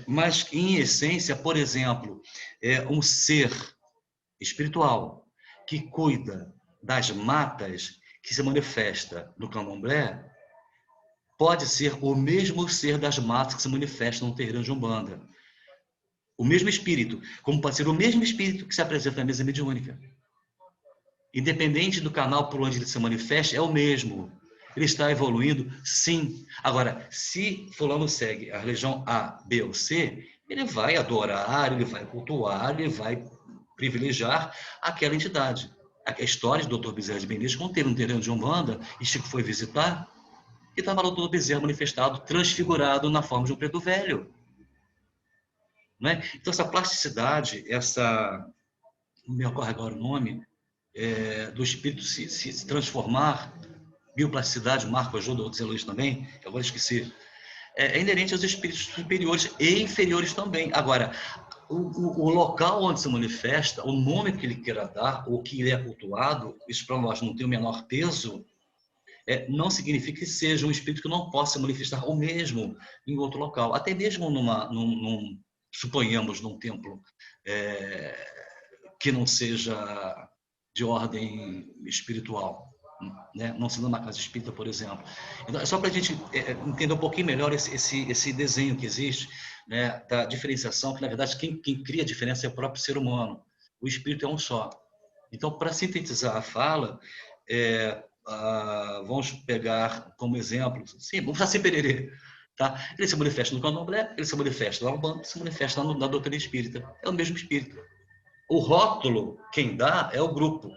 Mas, em essência, por exemplo, um ser espiritual que cuida das matas, que se manifesta no candomblé, pode ser o mesmo ser das matas que se manifestam no terreiro de Umbanda. O mesmo espírito, como pode ser o mesmo espírito que se apresenta na mesa mediúnica. Independente do canal por onde ele se manifesta, é o mesmo. Ele está evoluindo, sim. Agora, se fulano segue a religião A, B ou C, ele vai adorar, ele vai cultuar, ele vai privilegiar aquela entidade. A história do Dr. Bezerra de Menezes, quando teve um terreno de Umbanda, e Chico foi visitar, e estava lá o Dr. Bezerra manifestado, transfigurado na forma de um preto velho. Não é? Então, essa plasticidade, não me ocorre agora o nome, do espírito se transformar, bioplasticidade, o Marco ajuda, outros elogios também, que agora esqueci, é inerente aos espíritos superiores e inferiores também. Agora, o local onde se manifesta, o nome que ele queira dar, ou que ele é cultuado, isso para nós não tem o menor peso, não significa que seja um espírito que não possa manifestar o mesmo em outro local. Até mesmo suponhamos, num templo que não seja de ordem espiritual, né? Não sendo uma casa espírita, por exemplo. Então, é só para a gente entender um pouquinho melhor esse desenho que existe, né, da diferenciação, que na verdade quem cria a diferença é o próprio ser humano. O espírito é um só. Então, para sintetizar a fala, vamos pegar como exemplo, sim, vamos fazer Pererê. Tá? Ele se manifesta no candomblé, ele se manifesta na Umbanda, se manifesta na doutrina espírita. É o mesmo espírito. O rótulo, quem dá, é o grupo.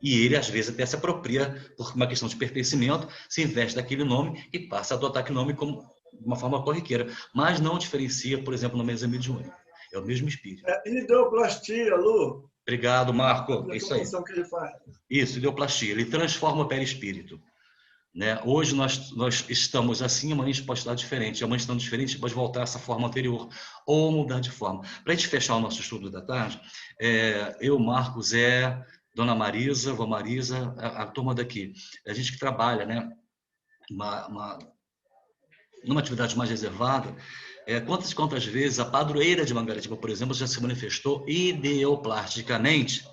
E ele, às vezes, até se apropria, por uma questão de pertencimento, se investe daquele nome e passa a adotar aquele nome como uma forma corriqueira. Mas não diferencia, por exemplo, na mesa mediúnica. É o mesmo espírito. Ideoplastia, Lu. Obrigado, Marco. É isso aí. Que ele faz. Isso, ideoplastia. Ele transforma o perispírito. Né? Hoje nós estamos assim, amanhã a gente pode estar diferente. Amanhã estando diferente, a gente pode voltar a essa forma anterior ou mudar de forma. Para a gente fechar o nosso estudo da tarde, eu, Marco, Zé, Dona Marisa, Vó Marisa, a turma daqui. A gente que trabalha, né, numa atividade mais reservada, quantas vezes a padroeira de Mangaratiba, por exemplo, já se manifestou ideoplasticamente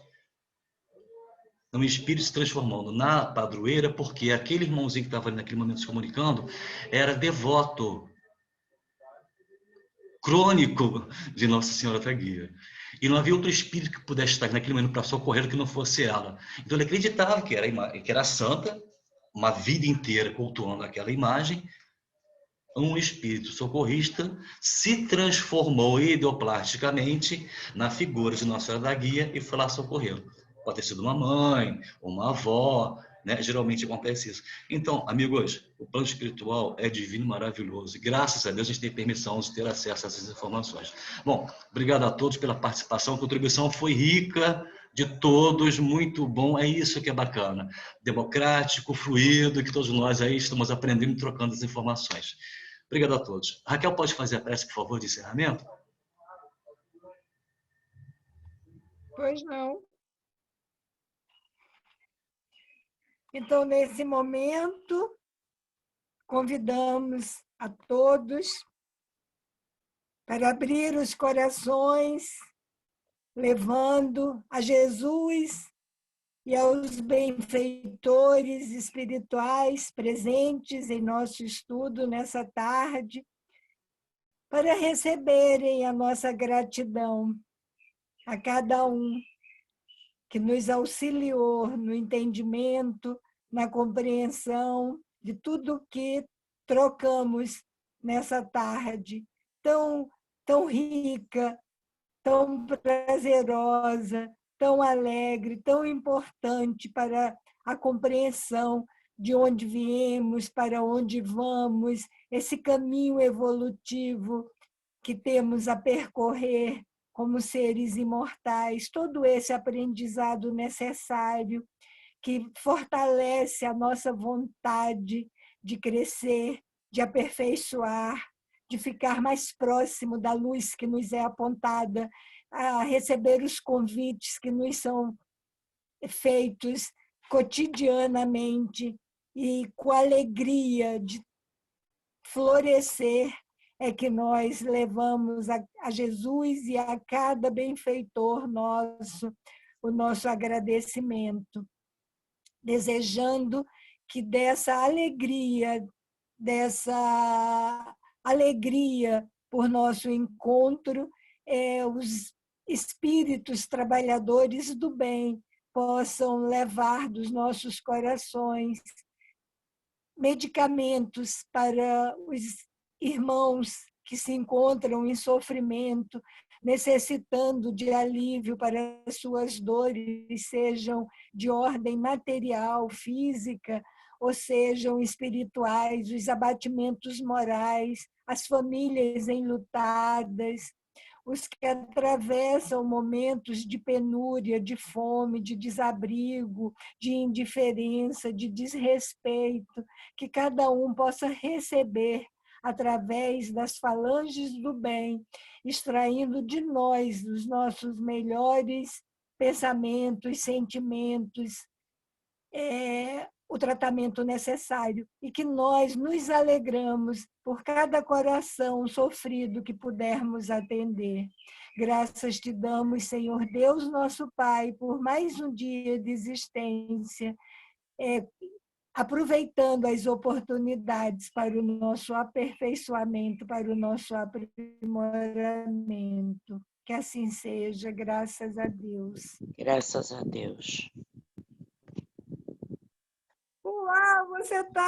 um espírito se transformando na padroeira, porque aquele irmãozinho que estava ali naquele momento se comunicando era devoto crônico de Nossa Senhora da Guia. E não havia outro espírito que pudesse estar naquele momento para socorrer que não fosse ela. Então ele acreditava que era santa, uma vida inteira cultuando aquela imagem. Um espírito socorrista se transformou ideoplasticamente na figura de Nossa Senhora da Guia e foi lá socorrê-lo. Pode ter sido uma mãe, uma avó, né? Geralmente acontece isso. Então, amigos, o plano espiritual é divino e maravilhoso. E graças a Deus a gente tem permissão de ter acesso a essas informações. Bom, obrigado a todos pela participação. A contribuição foi rica de todos, muito bom. É isso que é bacana. Democrático, fluido, que todos nós aí estamos aprendendo e trocando as informações. Obrigado a todos. Raquel, pode fazer a prece, por favor, de encerramento? Pois não. Então, nesse momento, convidamos a todos para abrir os corações, levando a Jesus e aos benfeitores espirituais presentes em nosso estudo nessa tarde, para receberem a nossa gratidão a cada um que nos auxiliou no entendimento, na compreensão de tudo que trocamos nessa tarde tão rica, tão prazerosa, tão alegre, tão importante para a compreensão de onde viemos, para onde vamos, esse caminho evolutivo que temos a percorrer como seres imortais, todo esse aprendizado necessário que fortalece a nossa vontade de crescer, de aperfeiçoar, de ficar mais próximo da luz que nos é apontada, a receber os convites que nos são feitos cotidianamente e com alegria de florescer é que nós levamos a Jesus e a cada benfeitor nosso o nosso agradecimento, desejando que dessa alegria por nosso encontro, os espíritos trabalhadores do bem possam levar dos nossos corações medicamentos para os irmãos que se encontram em sofrimento, necessitando de alívio para suas dores, sejam de ordem material, física, ou sejam espirituais, os abatimentos morais, as famílias enlutadas, os que atravessam momentos de penúria, de fome, de desabrigo, de indiferença, de desrespeito, que cada um possa receber através das falanges do bem, extraindo de nós os nossos melhores pensamentos, sentimentos, o tratamento necessário, e que nós nos alegramos por cada coração sofrido que pudermos atender. Graças te damos, Senhor Deus, nosso Pai, por mais um dia de existência, aproveitando as oportunidades para o nosso aperfeiçoamento, para o nosso aprimoramento. Que assim seja, graças a Deus. Graças a Deus. Uau, você está